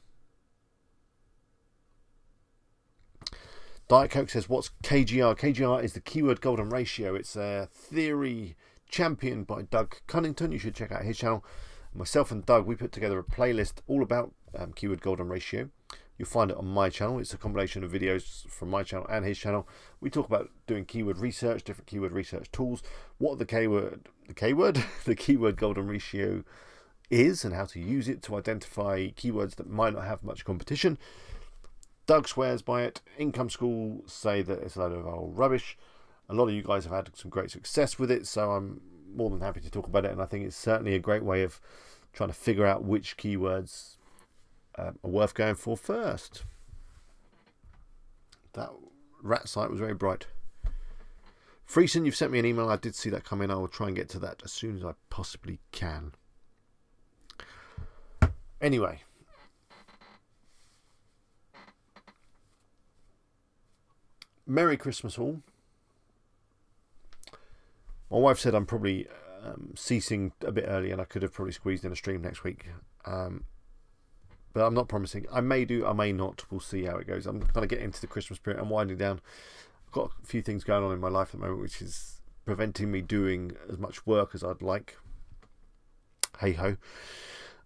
Diet Coke says, what's KGR? KGR is the keyword golden ratio. It's a theory championed by Doug Cunnington. You should check out his channel. Myself and Doug, we put together a playlist all about keyword golden ratio. You'll find it on my channel. It's a combination of videos from my channel and his channel. We talk about doing keyword research, different keyword research tools, what the keyword golden ratio is, and how to use it to identify keywords that might not have much competition. Doug swears by it. Income School say that it's a load of old rubbish. A lot of you guys have had some great success with it, so I'm more than happy to talk about it, and I think it's certainly a great way of trying to figure out which keywords are worth going for first. That rat site was very bright. Freeson, you've sent me an email. I did see that come in. I will try and get to that as soon as I possibly can. Anyway, Merry Christmas all. My wife said I'm probably ceasing a bit early, and I could have probably squeezed in a stream next week. But I'm not promising. I may do, I may not. We'll see how it goes. I'm going to get into the Christmas period. I'm winding down. got a few things going on in my life at the moment which is preventing me doing as much work as I'd like. Hey ho.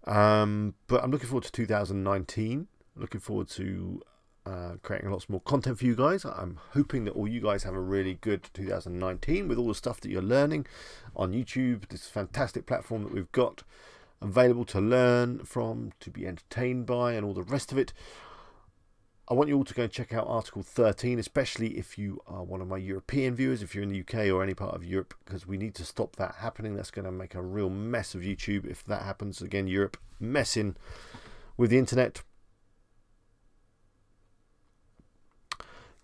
But I'm looking forward to 2019. Looking forward to creating lots more content for you guys. I'm hoping that all you guys have a really good 2019 with all the stuff that you're learning on YouTube, this fantastic platform that we've got available to learn from, to be entertained by, and all the rest of it. I want you all to go and check out Article 13, especially if you are one of my European viewers, if you're in the UK or any part of Europe, because we need to stop that happening. That's going to make a real mess of YouTube if that happens. Again, Europe messing with the internet.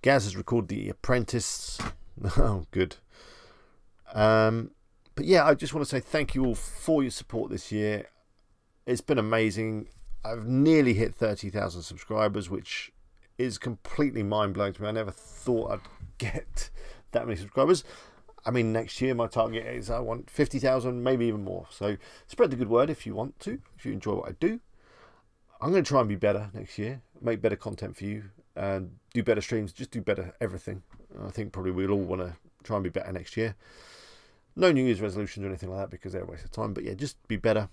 Gaz has recorded The Apprentice. Oh, good. But yeah, I just want to say thank you all for your support this year. It's been amazing. I've nearly hit 30,000 subscribers, which is completely mind-blowing to me. I never thought I'd get that many subscribers. I mean, next year my target is I want 50,000, maybe even more. So spread the good word if you want to, if you enjoy what I do. I'm going to try and be better next year, make better content for you, and do better streams, just do better everything. I think probably we'll all want to try and be better next year. No New Year's resolutions or anything like that because they're a waste of time, but yeah, just be better.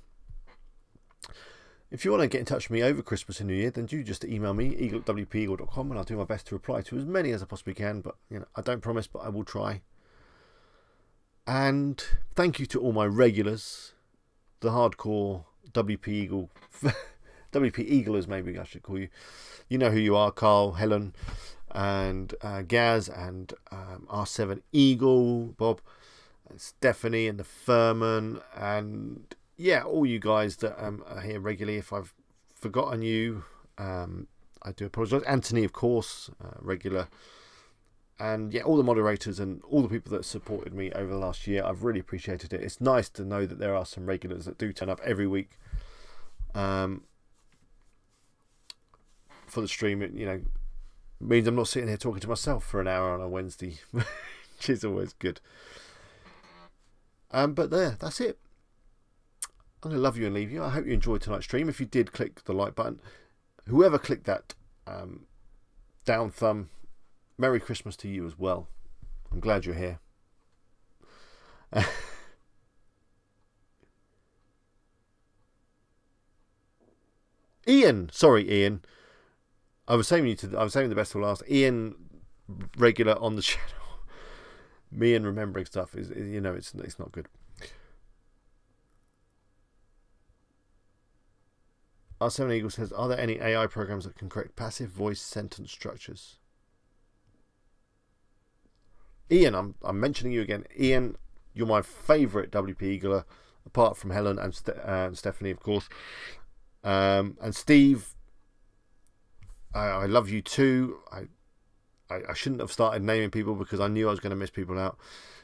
If you want to get in touch with me over Christmas and New Year, then do just email me, eagle@wpeagle.com, and I'll do my best to reply to as many as I possibly can, but you know, I don't promise, but I will try. And thank you to all my regulars, the hardcore WP Eagle, WP Eaglers maybe I should call you. You know who you are, Carl, Helen, and Gaz, and R7 Eagle, Bob, and Stephanie, and the Furman, and yeah, all you guys that are here regularly. If I've forgotten you, I do apologise. Anthony, of course, regular. And yeah, all the moderators and all the people that supported me over the last year, I've really appreciated it. It's nice to know that there are some regulars that do turn up every week for the stream. It, you know, means I'm not sitting here talking to myself for an hour on a Wednesday, which is always good. But there, that's it. I'm going to love you and leave you. I hope you enjoyed tonight's stream. If you did, click the like button. Whoever clicked that down thumb, Merry Christmas to you as well. I'm glad you're here. Ian, sorry, Ian. I was saving the best for last. Ian, regular on the channel. Me and remembering stuff is you know, it's not good. R7 Eagle says, are there any AI programs that can correct passive voice sentence structures? Ian, I'm mentioning you again. Ian, you're my favourite WP Eagler, apart from Helen and Stephanie, of course. And Steve, I love you too. I shouldn't have started naming people because I knew I was going to miss people out.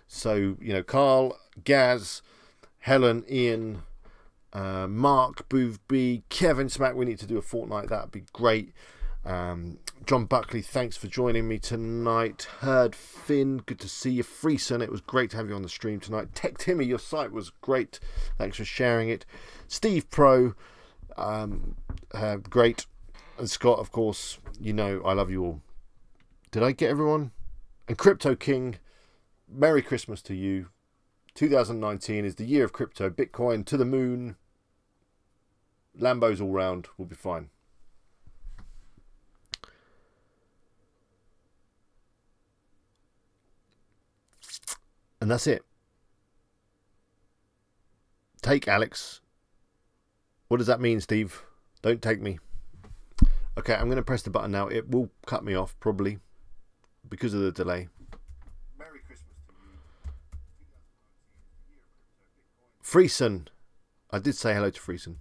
So, you know, Carl, Gaz, Helen, Ian, Mark, Booth B, Kevin Smack, we need to do a fortnight, that'd be great. John Buckley, thanks for joining me tonight. Herd Finn, good to see you. Freeson, it was great to have you on the stream tonight. Tech Timmy, your site was great, thanks for sharing it. Steve Pro, great. And Scott, of course, you know I love you all. Did I get everyone? And Crypto King, Merry Christmas to you. 2019 is the year of crypto. Bitcoin to the moon. Lambos all round. We'll be fine. And that's it. Take Alex. What does that mean, Steve? Don't take me. Okay, I'm going to press the button now. It will cut me off, probably, because of the delay. Merry Christmas to you. Freeson. I did say hello to Freeson.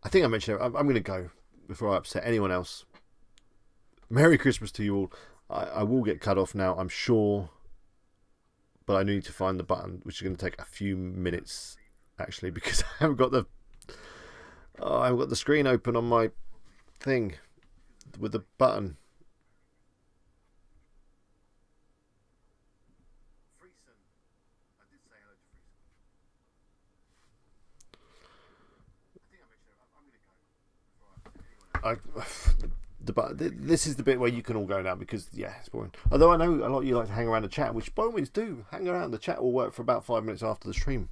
I think I mentioned it. I'm going to go before I upset anyone else. Merry Christmas to you all. I will get cut off now, I'm sure. But I need to find the button, which is going to take a few minutes, actually, because I haven't got the... Oh, I've got the screen open on my thing with the button. But this is the bit where you can all go now because, yeah, it's boring. Although I know a lot of you like to hang around the chat, which by all means do. Hang around. The chat will work for about 5 minutes after the stream.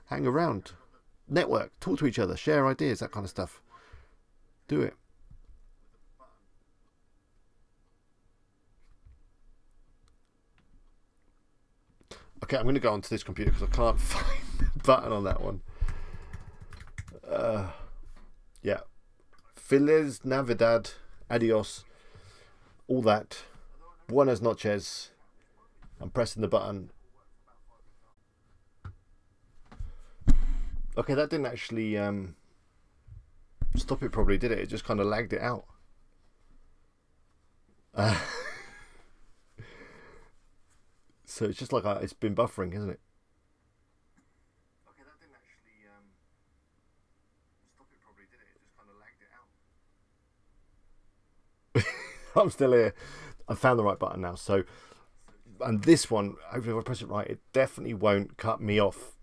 Hang around. Network. Talk to each other. Share ideas. That kind of stuff. Do it. Okay, I'm going to go onto this computer because I can't find the button on that one. Yeah. Feliz Navidad. Adios. All that. Buenas noches. I'm pressing the button. Okay, that didn't actually stop it properly, did it? It just kind of lagged it out. So it's just like it's been buffering, isn't it? Okay, that didn't actually stop it properly, did it? It just kind of lagged it out. I'm still here. I found the right button now. So, and this one, hopefully if I press it right, it definitely won't cut me off